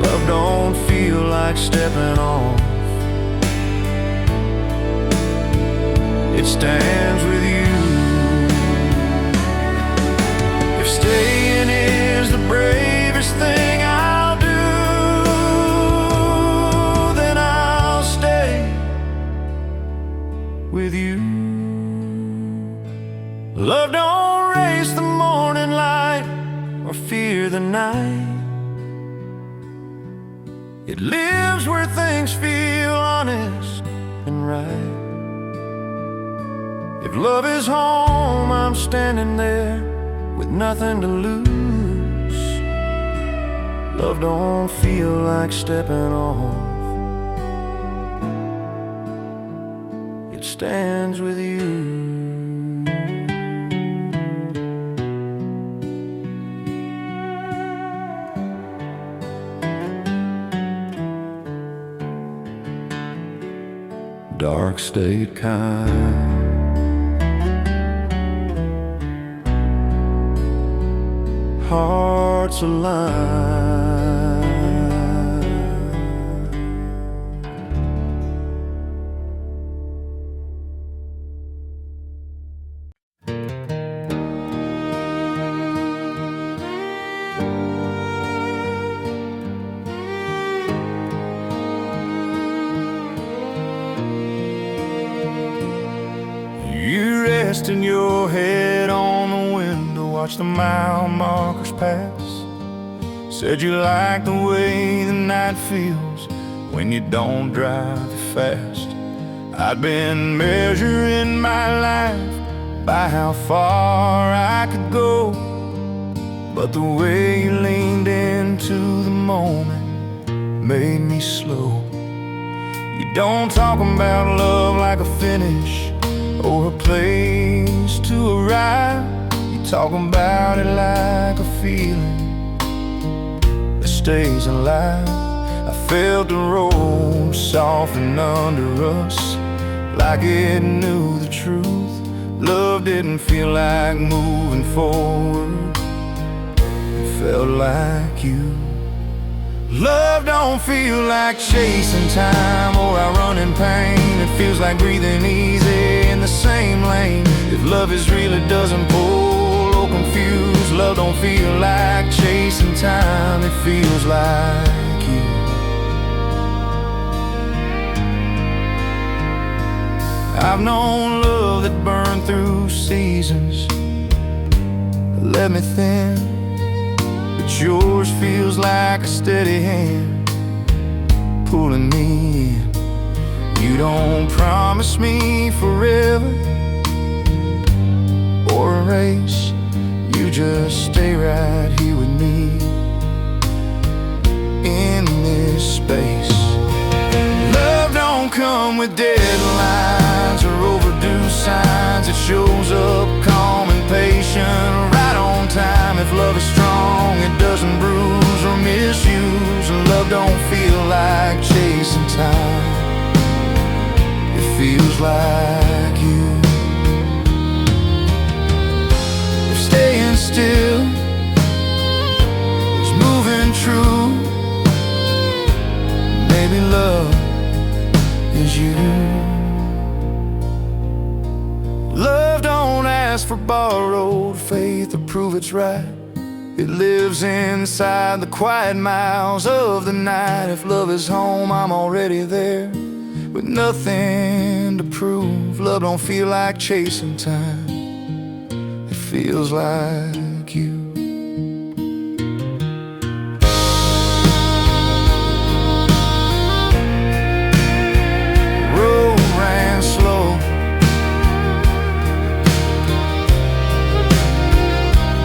Love don't feel like stepping off. It stands with you. If staying is the bravest thing I'll do, then I'll stay with you. Love don't race the morning light or fear the night. It lives where things feel honest and right. If love is home, I'm standing there with nothing to lose. Love don't feel like stepping off. It stands with you. Dark state kind, hearts aligned. You resting your head on the window, watch the mile markers pass. Said you like the way the night feels when you don't drive fast. I'd been measuring my life by how far I could go, but the way you leaned into the moment made me slow. You don't talk about love like a finish or a place to arrive. You talk about it like a feeling that stays alive. I felt the road soften under us, like it knew the truth. Love didn't feel like moving forward, it felt like you. Love don't feel like chasing time or outrunning pain. It feels like breathing easy in the same lane. If love is real, it doesn't pull or confuse. Love don't feel like chasing time, it feels like you. I've known love that burned through seasons, let me thin, but yours feels like a steady hand pulling me in. You don't promise me forever or a race, you just stay right here with me in this space. Love don't come with deadlines or overdue signs. It shows up calm and patient, right on time. If love is strong, it doesn't bruise or misuse. And love don't feel like chasing time, it feels like you. If staying still is moving true, maybe love is you. Love don't ask for borrowed faith to prove it's right. It lives inside the quiet miles of the night. If love is home, I'm already there, with nothing to prove. Love don't feel like chasing time, it feels like you. Road ran slow,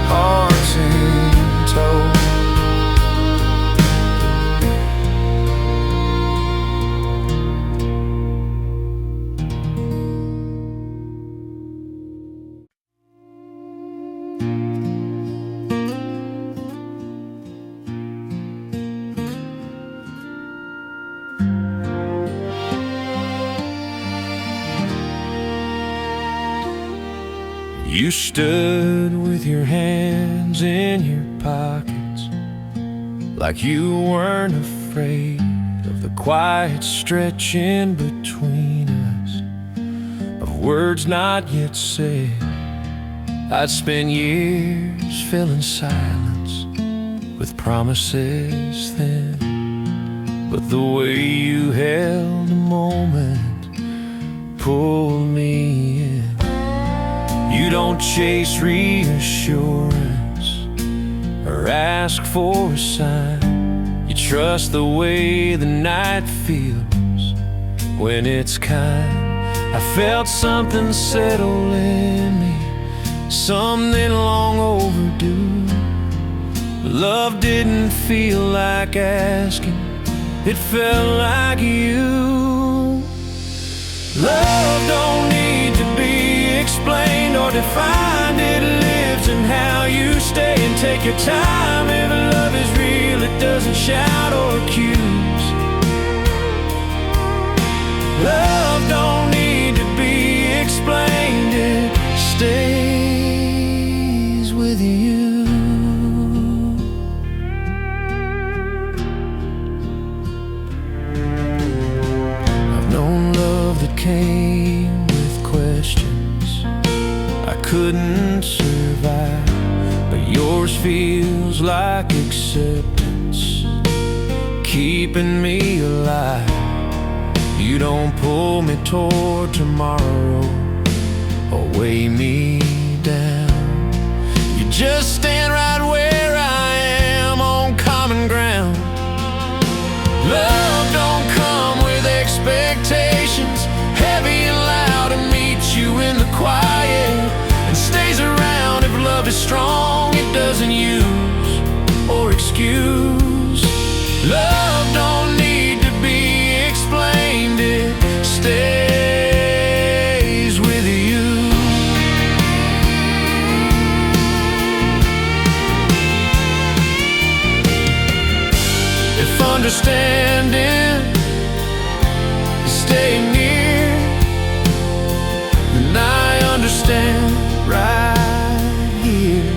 hearts in tow. You stood with your hands in your pockets, like you weren't afraid of the quiet stretch in between us, of words not yet said. I'd spend years filling silence with promises then, but the way you held a moment pulled me in. You don't chase reassurance or ask for a sign. You trust the way the night feels when it's kind. I felt something settle in me, something long overdue. Love didn't feel like asking, it felt like you. Love don't need to be explained or defined. It lives in how you stay and take your time. If love is real, it doesn't shout or accuse. Love don't need to be explained, it stays with you. I've known love that came with questions I couldn't survive, but yours feels like acceptance, keeping me alive. You don't pull me toward tomorrow or weigh me down. You just stand right where I am on common ground. Love don't come with expectations, heavy and loud, to meet you in the quiet, and stays around. If love is strong, it doesn't use or excuse. Love don't need to be explained, it stays with you. If understanding is staying near, then I understand right here.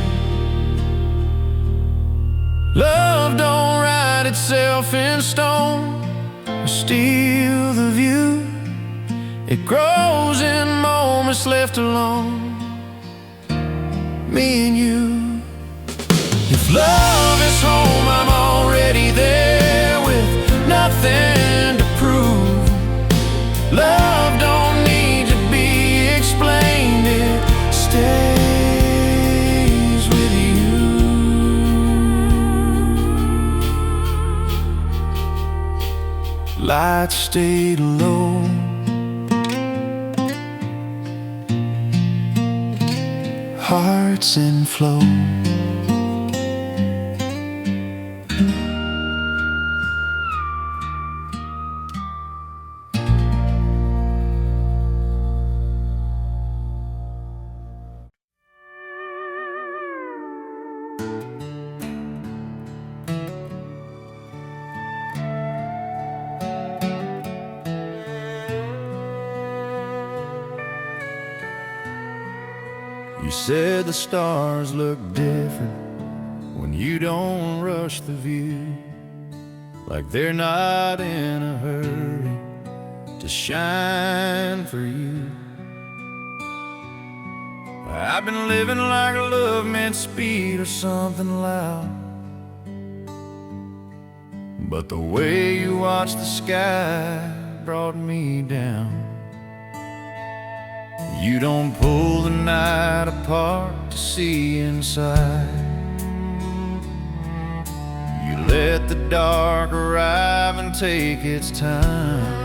Love don't write itself in stone or steal the view. It grows in moments left alone, me and you. If love is home, I'm already there with nothing to prove. Love don't need to be explained, it stays with you. Lights stayed low, hearts in flow. You said the stars look different when you don't rush the view, like they're not in a hurry to shine for you. I've been living like love meant speed or something loud, but the way you watched the sky brought me down. You don't pull the night apart to see inside. You let the dark arrive and take its time.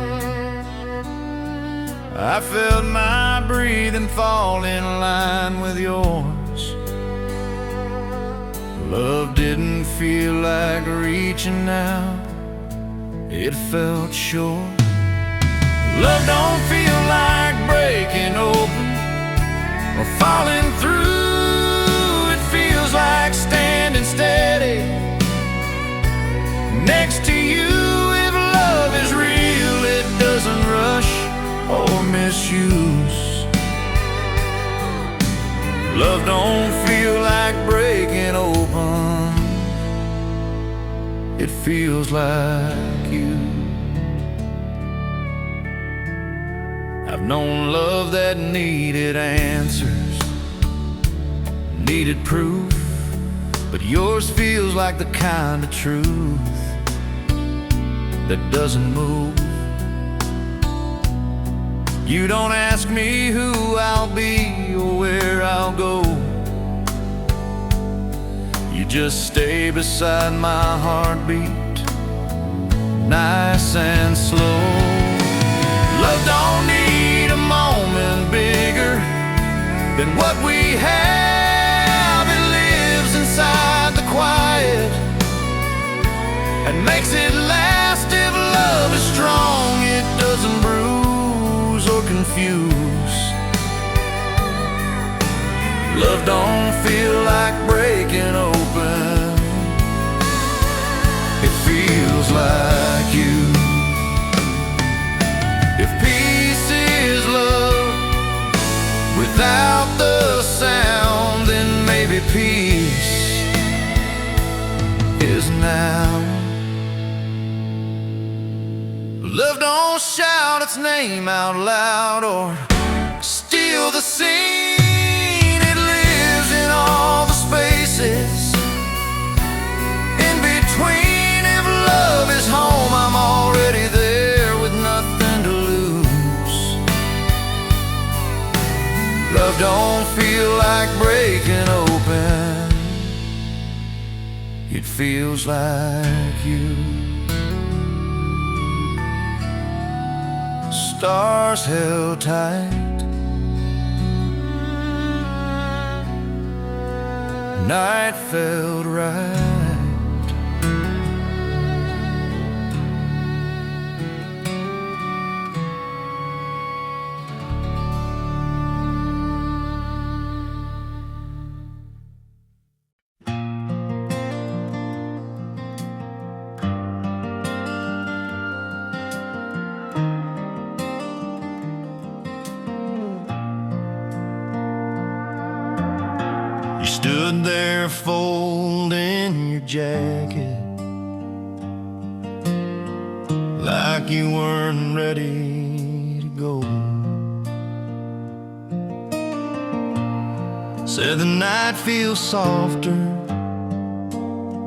I felt my breathing fall in line with yours. Love didn't feel like reaching out, it felt short. Love don't feel like breaking open or falling through. It feels like standing steady next to you. If love is real, it doesn't rush or misuse. Love don't feel like breaking open, it feels like you. I've known love that needed answers, needed proof, but yours feels like the kind of truth that doesn't move. You don't ask me who I'll be or where I'll go. You just stay beside my heartbeat, nice and slow. Love don't need a moment bigger than what we have. It lives inside the quiet and makes it last. If love is strong, it doesn't bruise or confuse. Love don't feel like breaking open, it feels like you. If peace is love without the sound, then maybe peace is now. Love don't shout its name out loud or steal the scene. It lives in all the spaces in between. If love is home, I'm already there with nothing to lose. Love don't feel like breaking open, it feels like you. Stars held tight, night felt right. You stood there folding your jacket like you weren't ready to go. Said the night feels softer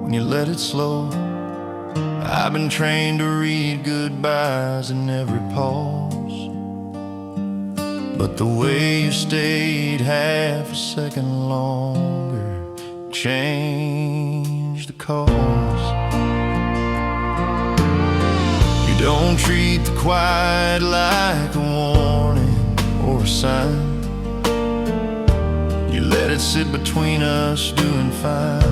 when you let it slow. I've been trained to read goodbyes in every pause, but the way you stayed half a second longer changed the cause. You don't treat the quiet like a warning or a sign. You let it sit between us doing fine.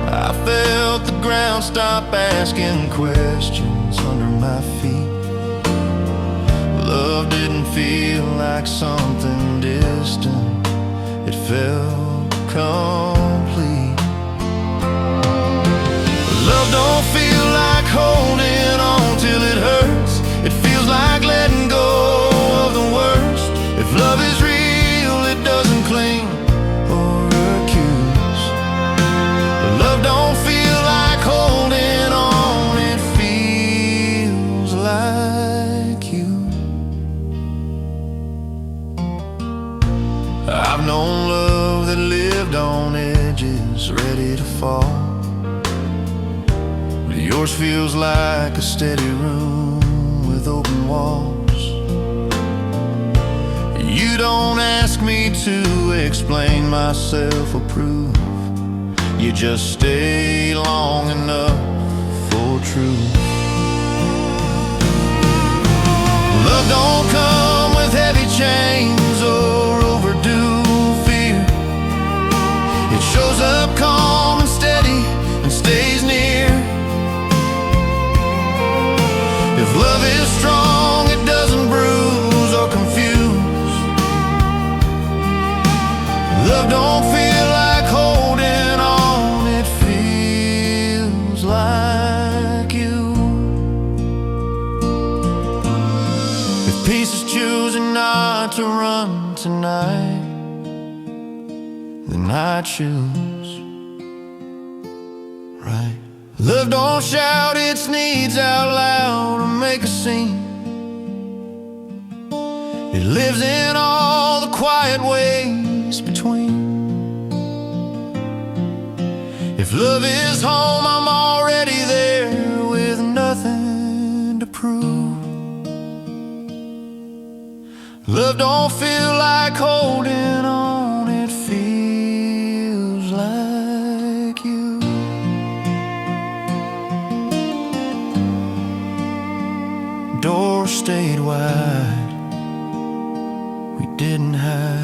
I felt the ground stop asking questions under my feet. Love didn't feel like something distant, it felt complete. Love don't feel like holding on till it hurts, it feels like letting go of the worst. If love is real, it doesn't cling or accuse. Love don't feel like holding on, it feels like you. I've known love that lived on edges, ready to fall. feels like a steady room with open walls. You don't ask me to explain myself or prove. You just stay long enough for truth. Love don't come with heavy chains or overdue fear. It shows up calm and steady and stays near. If love is strong, it doesn't bruise or confuse. Love don't feel like holding on, it feels like you. If peace is choosing not to run tonight, then I choose right. Love don't shout its needs out loud or make a scene. It lives in all the quiet ways between. If love is home, I'm already there with nothing to prove. Love don't feel like holding on, it feels like you. Door stayed wide, we didn't hide.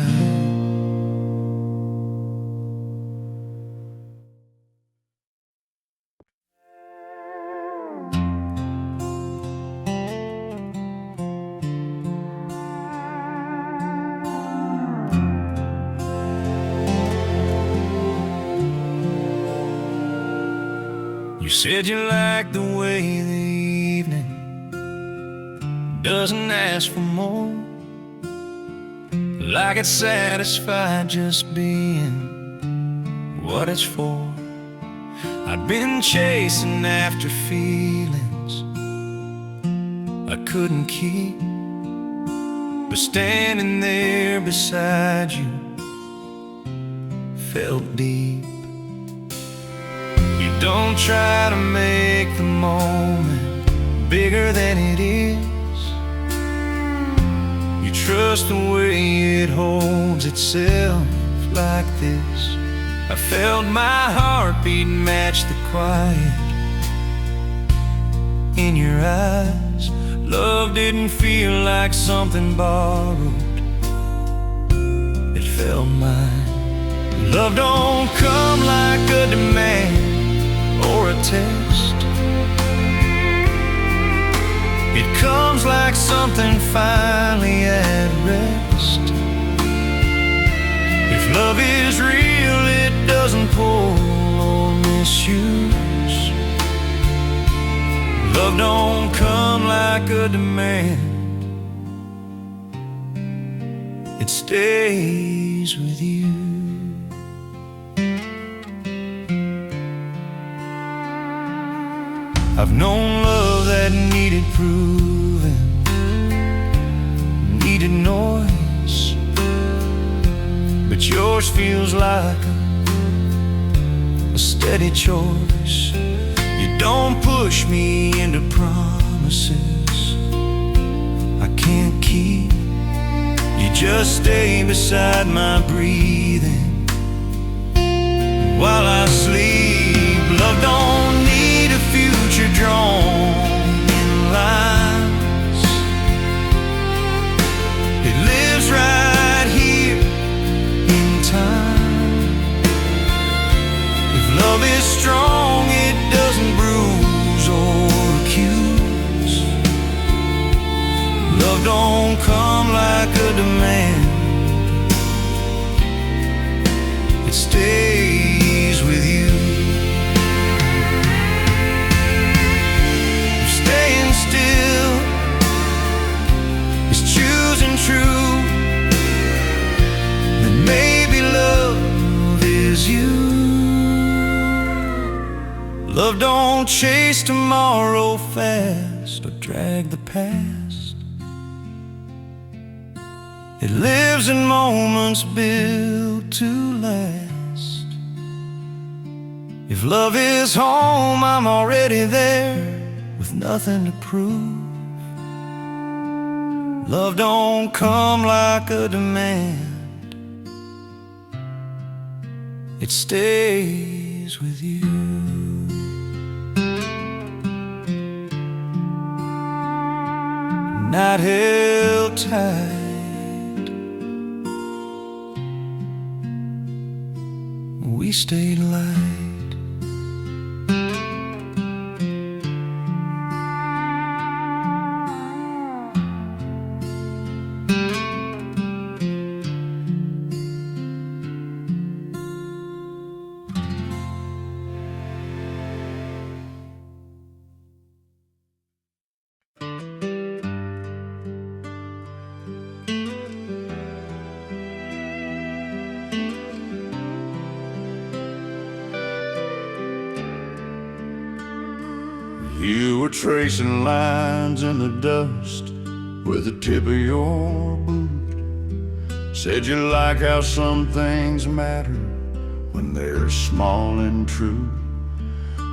You said you liked the way the evening doesn't ask for more, like it's satisfied just being what it's for. I'd been chasing after feelings I couldn't keep, but standing there beside you felt deep. You don't try to make the moment bigger than it is. You trust the way it holds itself like this. I felt my heartbeat match the quiet in your eyes. Love didn't feel like something borrowed, it felt mine. Love don't come like a demand or a test. It comes like something finally at rest. If love is real, it doesn't pull or misuse. Love don't come like a demand, it stays with you. I've known love that needed proving, needed noise, but yours feels like a steady choice. You don't push me into promises I can't keep. You just stay beside my breathing while I sleep. Love don't need a future drawn in lines. It lives right here in time. If love is strong, it doesn't bruise or accuse. Love don't come like a demand, it stays with you. Staying still is choosing true, then maybe love is you. Love don't chase tomorrow fast or drag the past. It lives in moments built to last. If love is home, I'm already there with nothing to prove. Love don't come like a demand, it stays with you. Night held tight, we stayed light. You were tracing lines in the dust with the tip of your boot. Said you like how some things matter when they're small and true.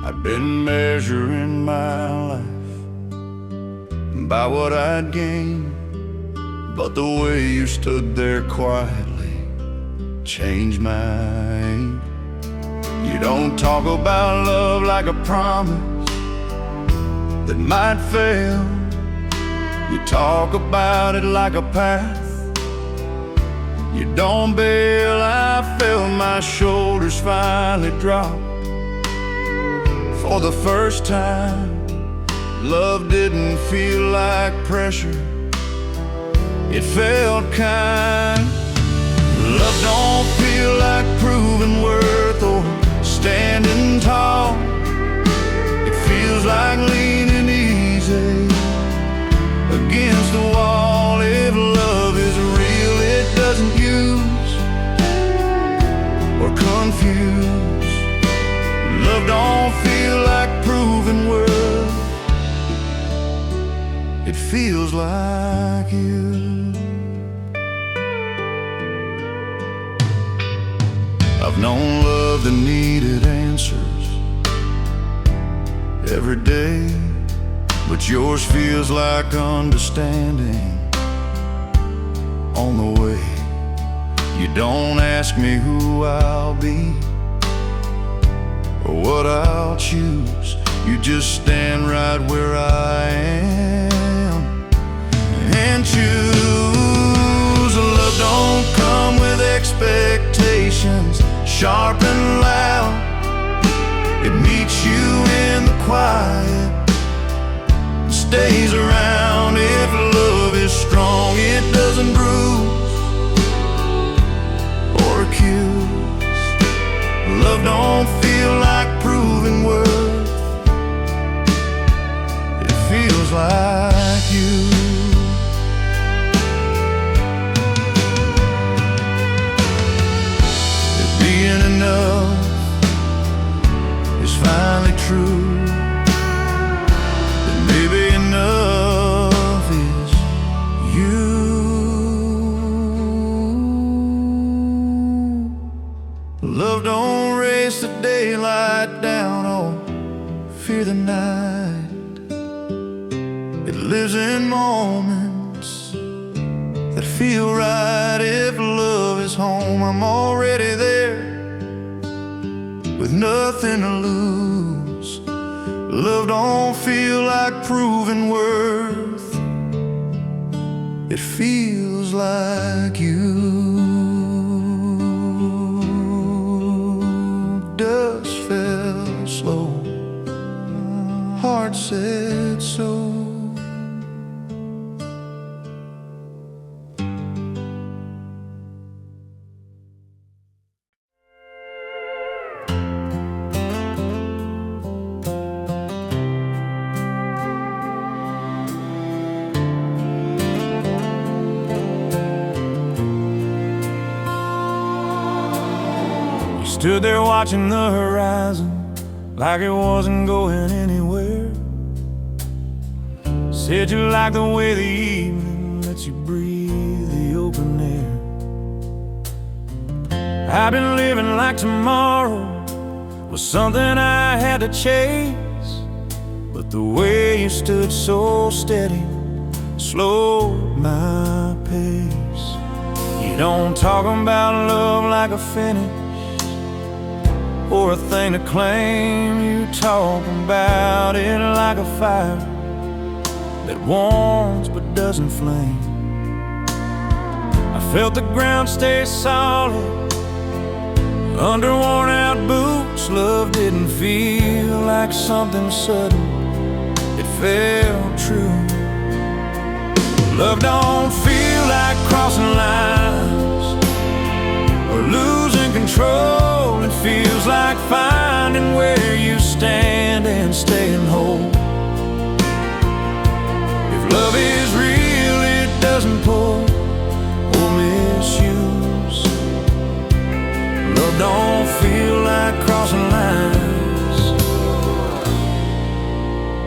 I'd been measuring my life by what I'd gained, but the way you stood there quietly changed my aim. You don't talk about love like a promise that might fail. You talk about it like a path. You don't bail. I felt my shoulders finally drop. For the first time, love didn't feel like pressure, it felt kind. Love don't feel like proving worth or standing tall. It feels like leaning easy against the wall. If love is real, it doesn't use or confuse. Love don't feel like proving worth, it feels like you. I've known love that needed answers every day, but yours feels like understanding on the way. You don't ask me who I'll be or what I'll choose. You just stand right where I am and choose. Love don't come with expectations sharp and loud. It meets you in the quiet, stays around. If love is strong, it doesn't bruise or accuse. Love don't feel like proving worth, it feels like you. If being enough is finally true, then maybe enough is you. Love don't race the daylight down or fear the night. It lives in moments that feel right. If love is home, I'm already there with nothing to lose. Love don't feel like proving worth, it feels like you. Dust fell slow, heart said so. Stood there watching the horizon like it wasn't going anywhere. Said you like the way the evening lets you breathe the open air. I've been living like tomorrow was something I had to chase, but the way you stood so steady slowed my pace. You don't talk about love like a finish or a thing to claim. You talk about it like a fire that warms but doesn't flame. I felt the ground stay solid under worn out boots. Love didn't feel like something sudden, it felt true. Love don't feel like crossing lines or losing control. It feels like finding where you stand and staying whole. If love is real, it doesn't pull or misuse. Love don't feel like crossing lines,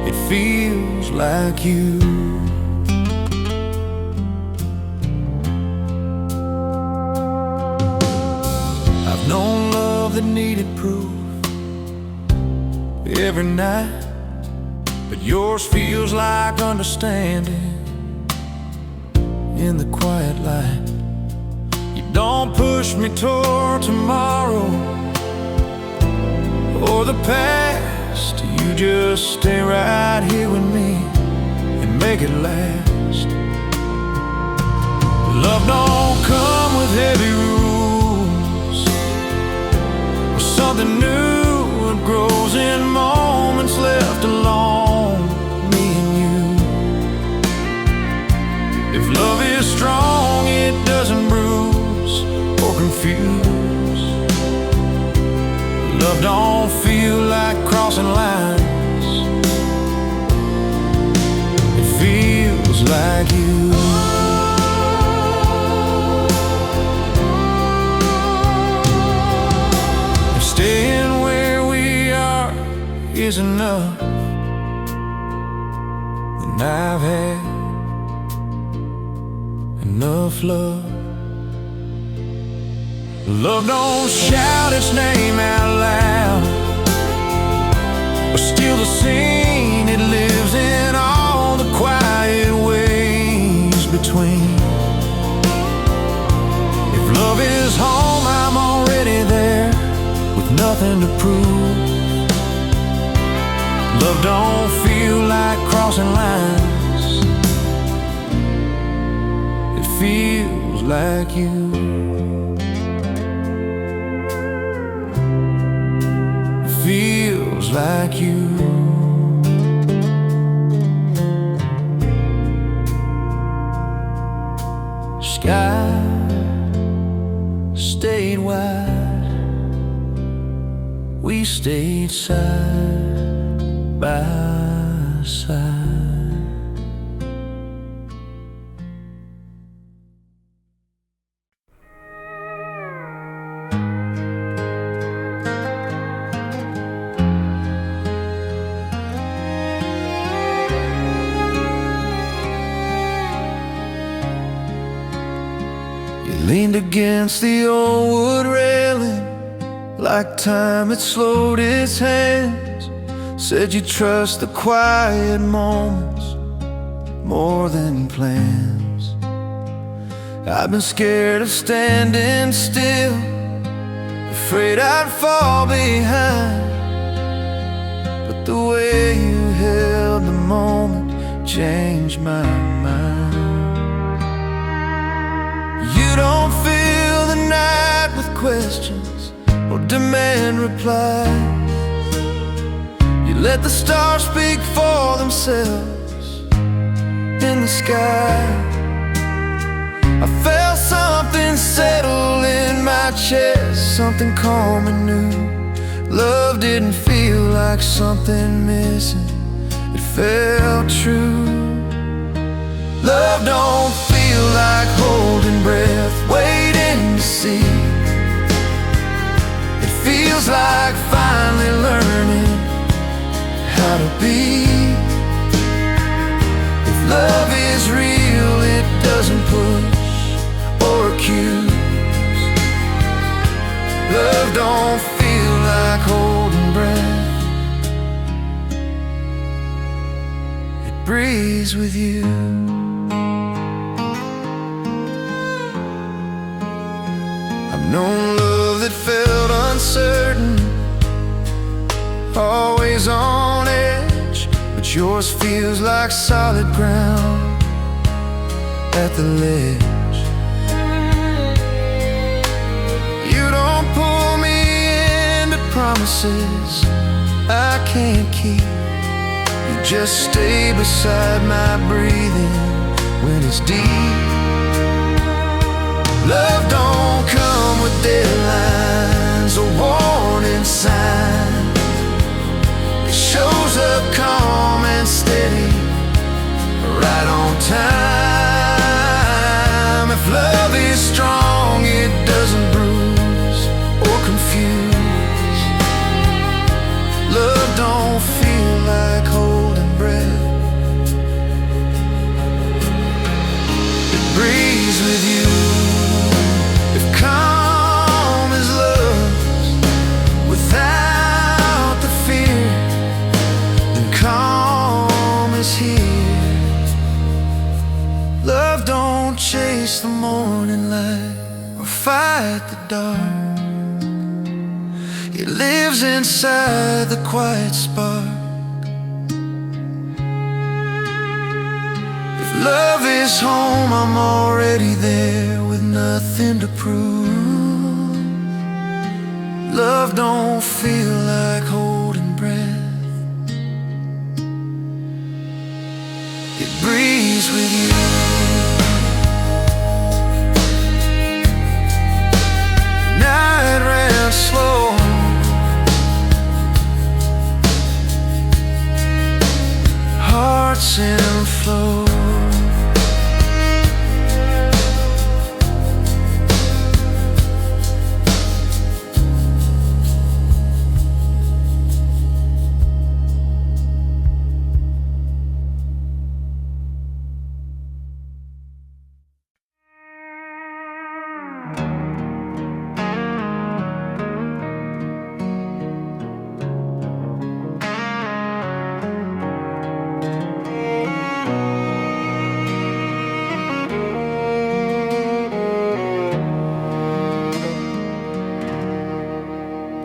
it feels like you. Known love that needed proof every night, but yours feels like understanding in the quiet light. You don't push me toward tomorrow or the past. You just stay right here with me and make it last. Love don't come with heavy rules, something new, it grows in moments left alone, me and you. If love is strong, it doesn't bruise or confuse. Love don't feel like crossing lines, it feels like you. Staying where we are is enough, and I've had enough love. Love don't shout its name out loud or steal the scene. It lives in all the quiet ways between. If love is home, I'm already there with nothing to prove. Love don't feel like crossing lines, it feels like you. It feels like you. Sky stayed wide, we stayed side by side. You leaned against the old wood railing, like time had slowed its hands. Said you trust the quiet moments more than plans. I've been scared of standing still, afraid I'd fall behind. But the way you held the moment changed my mind. You don't fill the night with questions or demand replies. You let the stars speak for themselves in the sky. I felt something settle in my chest, something calm and new. Love didn't feel like something missing, it felt true. Love don't feel like holding breath, waiting to see. It feels like finally learning how to be. If love is real, it doesn't push or accuse. Love don't feel like holding breeze with you. I've known love that felt uncertain, always on edge, but yours feels like solid ground at the ledge. You don't pull me into promises I can't keep. You just stay beside my breathing when it's deep. Love don't come with deadlines or warning signs. It shows up calm and steady, right on time. If love is strong, it doesn't bruise or confuse. Love don't feel like holding breath. It breathes with you. If calm is love's without the fear, then calm is here. Love don't chase the morning light or fight the dark. It lives inside the quiet spark. If love is home, I'm already there with nothing to prove. Love don't feel like holding breath. It breathes with you. Night ran slow, hearts in flow.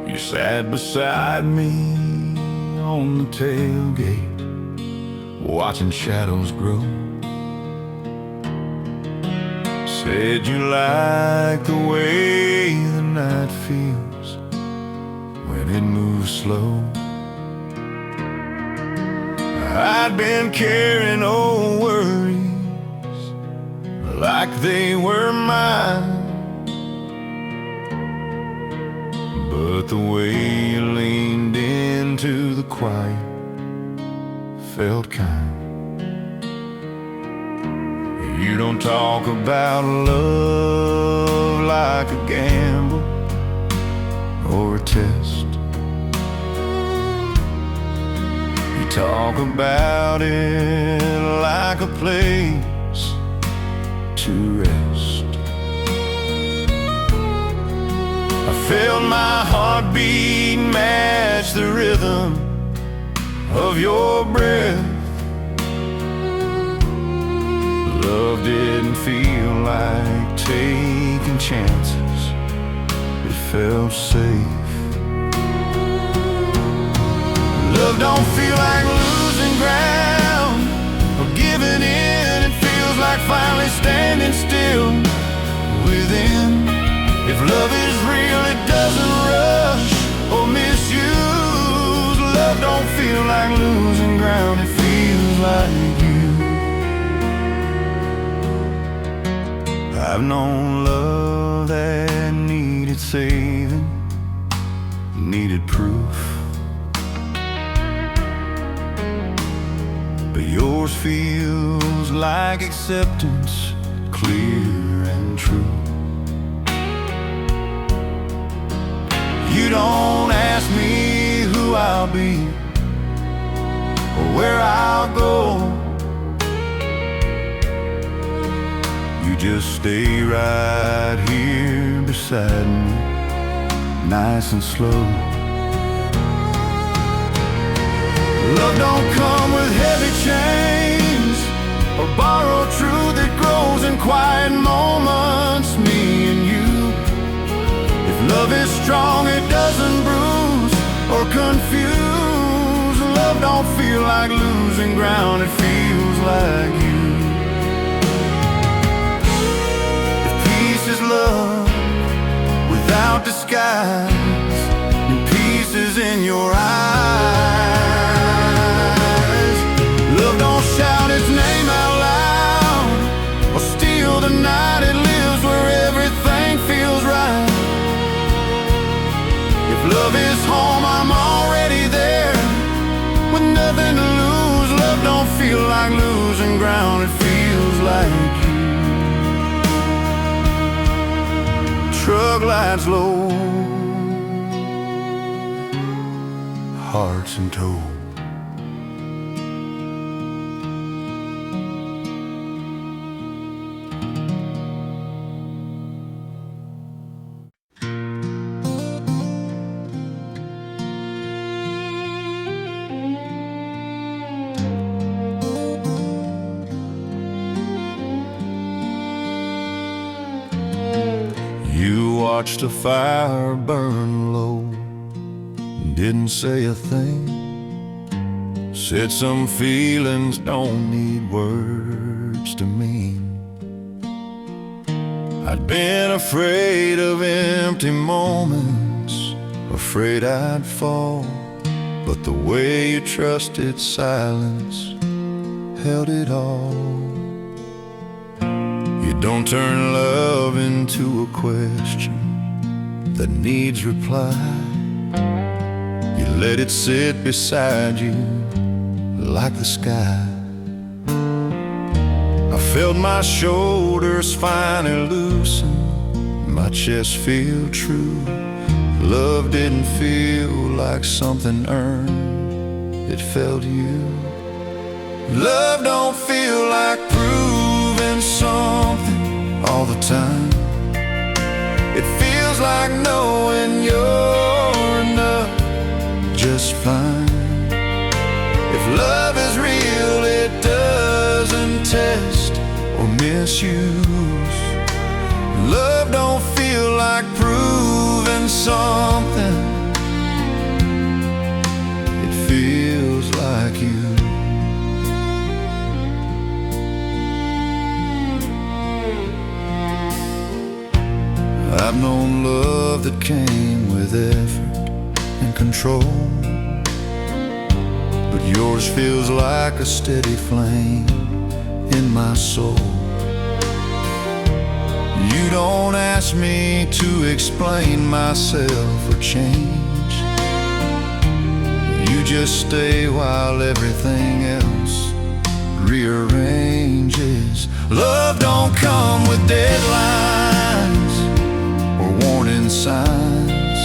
You sat beside me on the tailgate, watching shadows grow. Said you like the way the night feels when it moves slow. I'd been carrying old worries like they were mine, but the way you leaned into the quiet felt kind. You don't talk about love like a gamble or a test. You talk about it like a place to rest. I felt my heartbeat match the rhythm of your breath. Love didn't feel like taking chances, it felt safe. Love don't feel like losing ground or giving in. It feels like finally standing still within. If love is real, it doesn't rush or misuse. Love don't feel like losing ground, it feels like you. I've known love that needed saving, needed proof, but yours feels like acceptance, clear and true. You don't ask me who I'll be or where I'll go. You just stay right here beside me, nice and slow. Love don't come with heavy chains like losing ground, it feels like you. If peace is love without disguise, and peace is in your eyes. Love don't shout its name out loud or steal the night, it lives where everything feels right. If love is home, I'm already there, with nothing to lose. Love don't feel like losing ground, it feels like you. Truck lights low, hearts in tow. You watched a fire burn low, didn't say a thing. Said some feelings don't need words to mean. I'd been afraid of empty moments, afraid I'd fall, but the way you trusted silence held it all. You don't turn love into a question that needs reply. You let it sit beside you like the sky. I felt my shoulders finally loosen, my chest feel true. Love didn't feel like something earned, it felt you. Love don't feel like proving something all the time. It feels like knowing you're enough, just fine. If love is real, it doesn't test or misuse. Love don't feel like proving something, it feels like you. I've known love that came with effort and control, but yours feels like a steady flame in my soul. You don't ask me to explain myself or change. You just stay while everything else rearranges. Love don't come with deadlines or warning signs.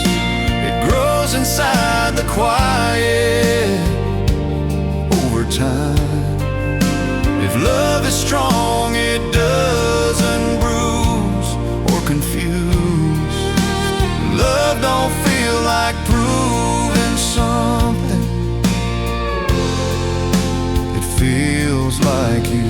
It grows inside the quiet over time. If love is strong, it doesn't bruise or confuse. Love don't feel like proving something, it feels like you.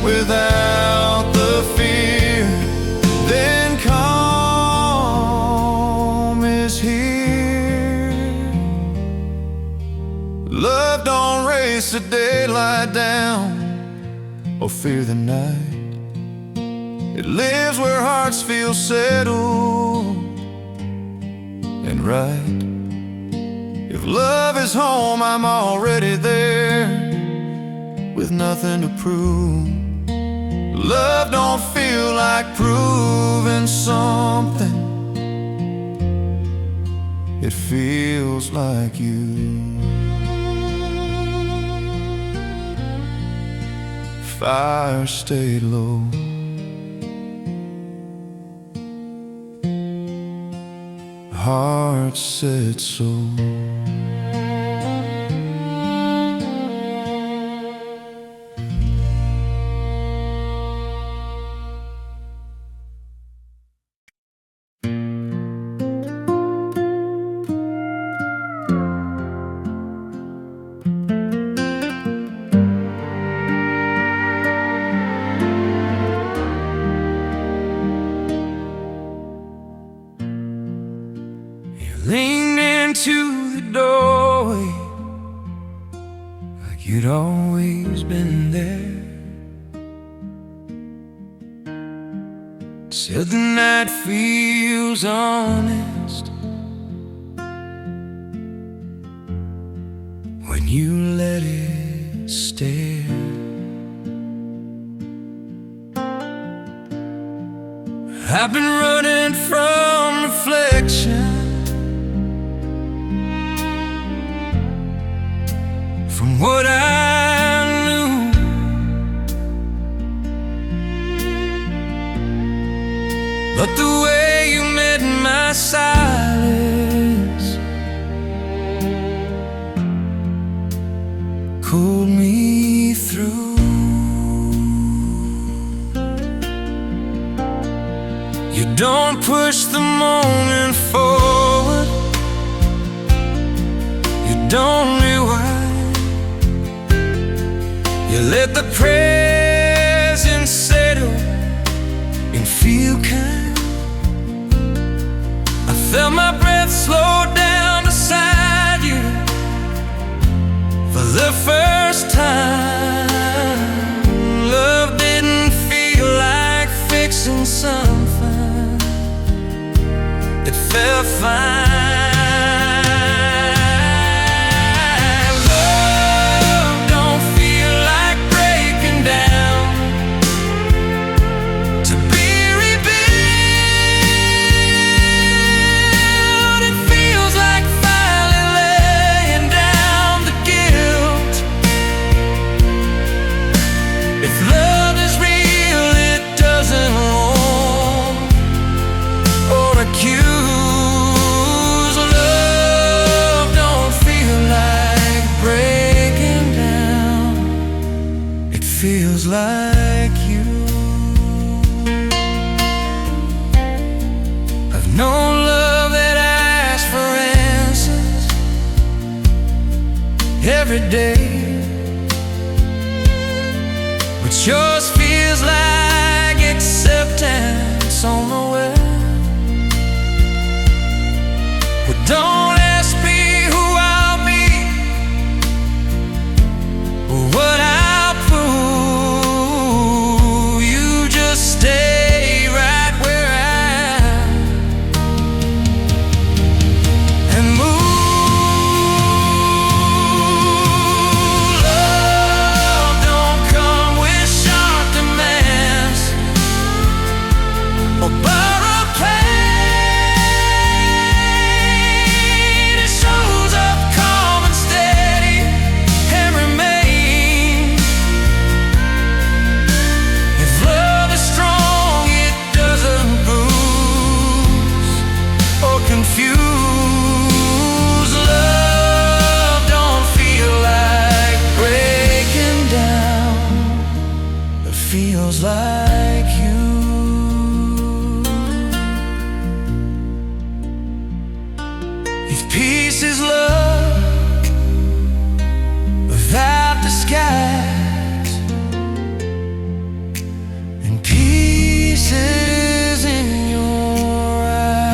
Without the fear, then calm is here. Love don't race the daylight down or fear the night. It lives where hearts feel settled and right. If love is home, I'm already there, with nothing to prove. Love don't feel like proving something, it feels like you. Fire stayed low, heart said so. leaned into the doorway like you'd always been there. Said the night feels honest when you let it stare. I've been running from reflection, from what I knew. But the way you met my silence cooled me through. You don't push the moment forward, you don't rewind, you let the present settle and feel kind. I felt my breath slow down beside you for the first time. Love didn't feel like fixing something, it felt fine. Love don't feel like breaking down to be rebuilt. It feels like finally laying down the guilt. If love is real, it doesn't want or accuse. Love don't feel like breaking down, it feels like you. I've known love that asks for answers every day, but yours feels like acceptance on the way. Well, don't ask me who I'll be or what I'll prove. You just stay right where I am and move. Love don't come with sharp demands or borrowed pain. It shows up calm and steady and remains. If love is strong, it doesn't bruise or confuse. Love don't feel like breaking down, it feels like you. If peace is love without disguise, and peace is in your eyes.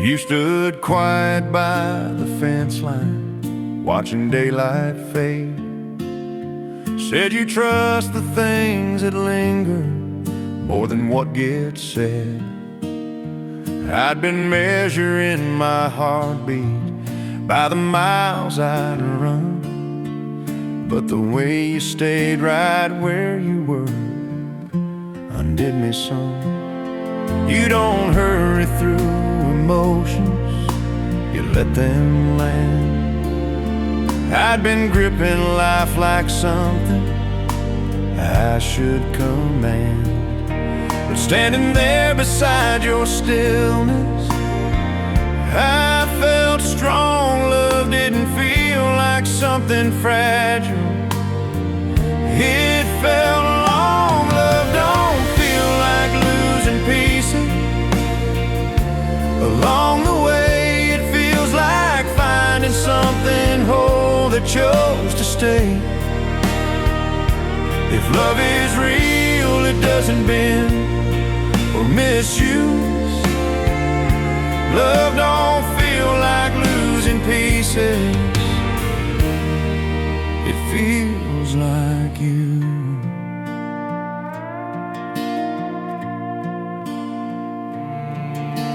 You stood quiet by the fence line, watching daylight fade. Said you trust the things that linger more than what gets said. I'd been measuring my heartbeat by the miles I'd run, but the way you stayed right where you were undid me some. You don't hurry through emotions, you let them land. I'd been gripping life like something I should command, but standing there beside your stillness, I felt strong. Love didn't feel like something fragile, it felt long. Love don't feel like losing pieces along the way. It feels like finding something whole that chose to stay. If love is real, it doesn't bend or misuse. Love don't feel like losing pieces, it feels like you.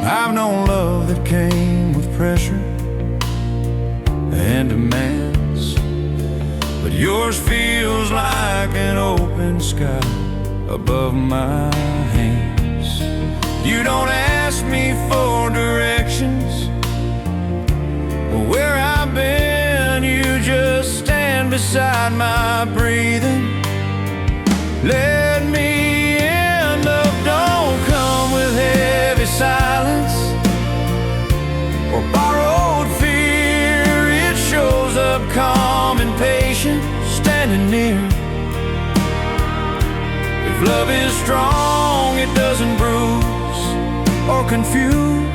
I've known love that came with pressure and demands, but yours feels like an open sky above my hands. You don't ask me for directions or where I've been, you just stand beside my breathing. Let me in. Love don't come with heavy silence or borrowed fear. It shows up calm and patient, standing near. If love is strong, it doesn't bruise or confuse.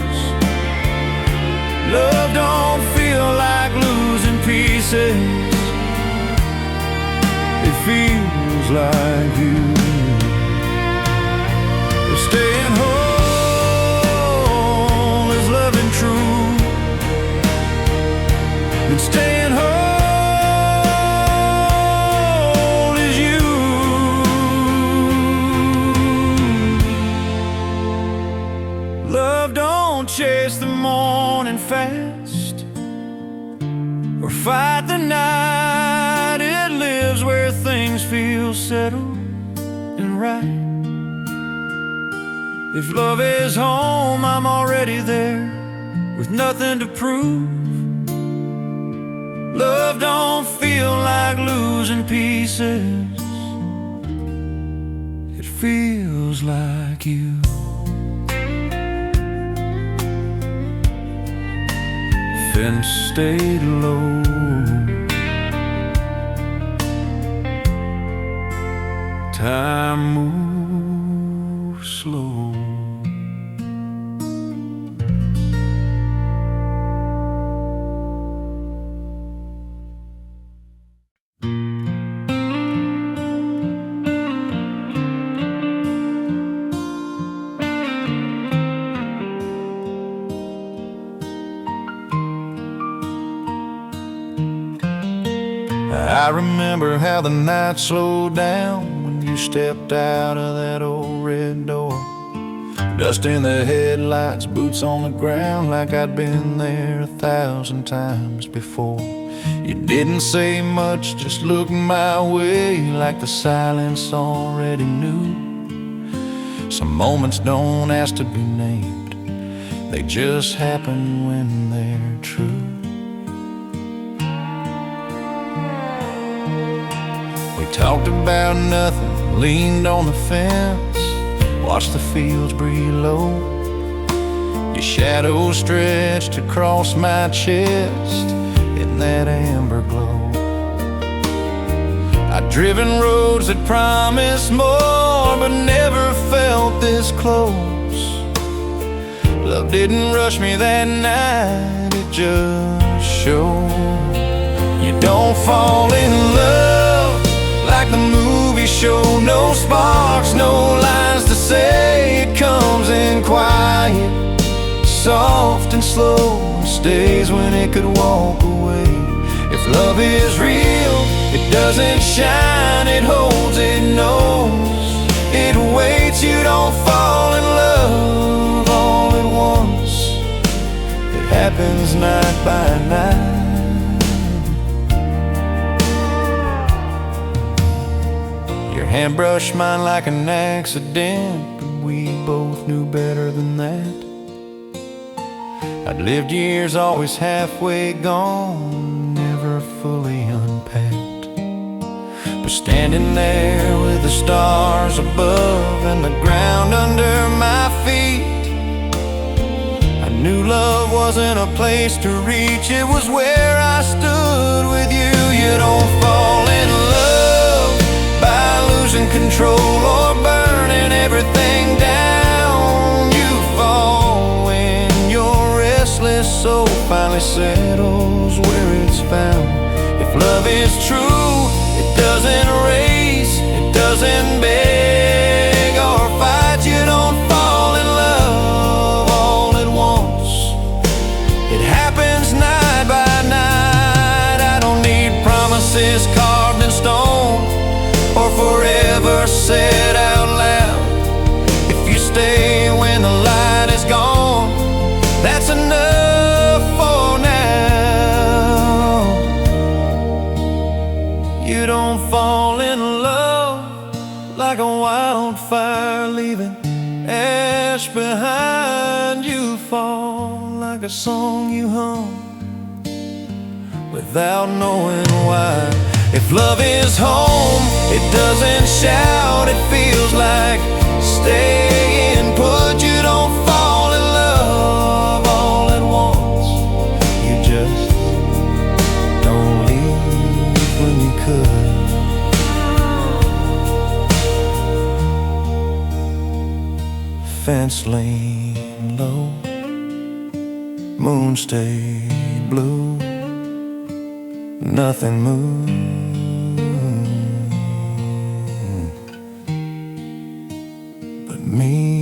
Love don't feel like losing pieces, it feels like you. Staying whole is loving true, and staying whole is you. Love don't chase the morning fast or fight the night. It lives where things feel settled and right. If love is home, I'm already there with nothing to prove. Love don't feel like losing pieces, it feels like you. Fence stayed low, time moves slow. I remember how the night slowed down when you stepped out of that old red door. Dust in the headlights, boots on the ground, like I'd been there 1,000 times before. You didn't say much, just looked my way, like the silence already knew. Some moments don't ask to be named, they just happen when they're true. We talked about nothing, leaned on the fence, watched the fields breathe low. Your shadow stretched across my chest in that amber glow. I'd driven roads that promised more, but never felt this close. Love didn't rush me that night, it just showed. You don't fall in love like the movie show, no sparks, no lines to say. It comes in quiet, soft and slow, stays when it could walk away. If love is real, it doesn't shine, it holds, it knows, it waits. You don't fall in love all at once, it happens night by night. Your hand brushed mine like an accident, but we both knew better than that. I'd lived years always halfway gone, never fully unpacked. But standing there with the stars above and the ground under my feet, I knew love wasn't a place to reach, it was where I stood with you. You don't fall in love by losing control or burning everything down. You fall when your restless soul finally settles where it's found. If love is true, it doesn't race, it doesn't beg or fight. You don't fall in love all at once, it happens night by night. I don't need promises carved in stone or forever said out loud. If you stay when the light is gone, that's enough for now. You don't fall in love like a wildfire leaving ash behind. You fall like a song you hum without knowing why. If love is home, it doesn't shout, it feels like staying put. You don't fall in love all at once, you just don't leave when you could. Fence lean low, moon stayed blue, nothing moved but me.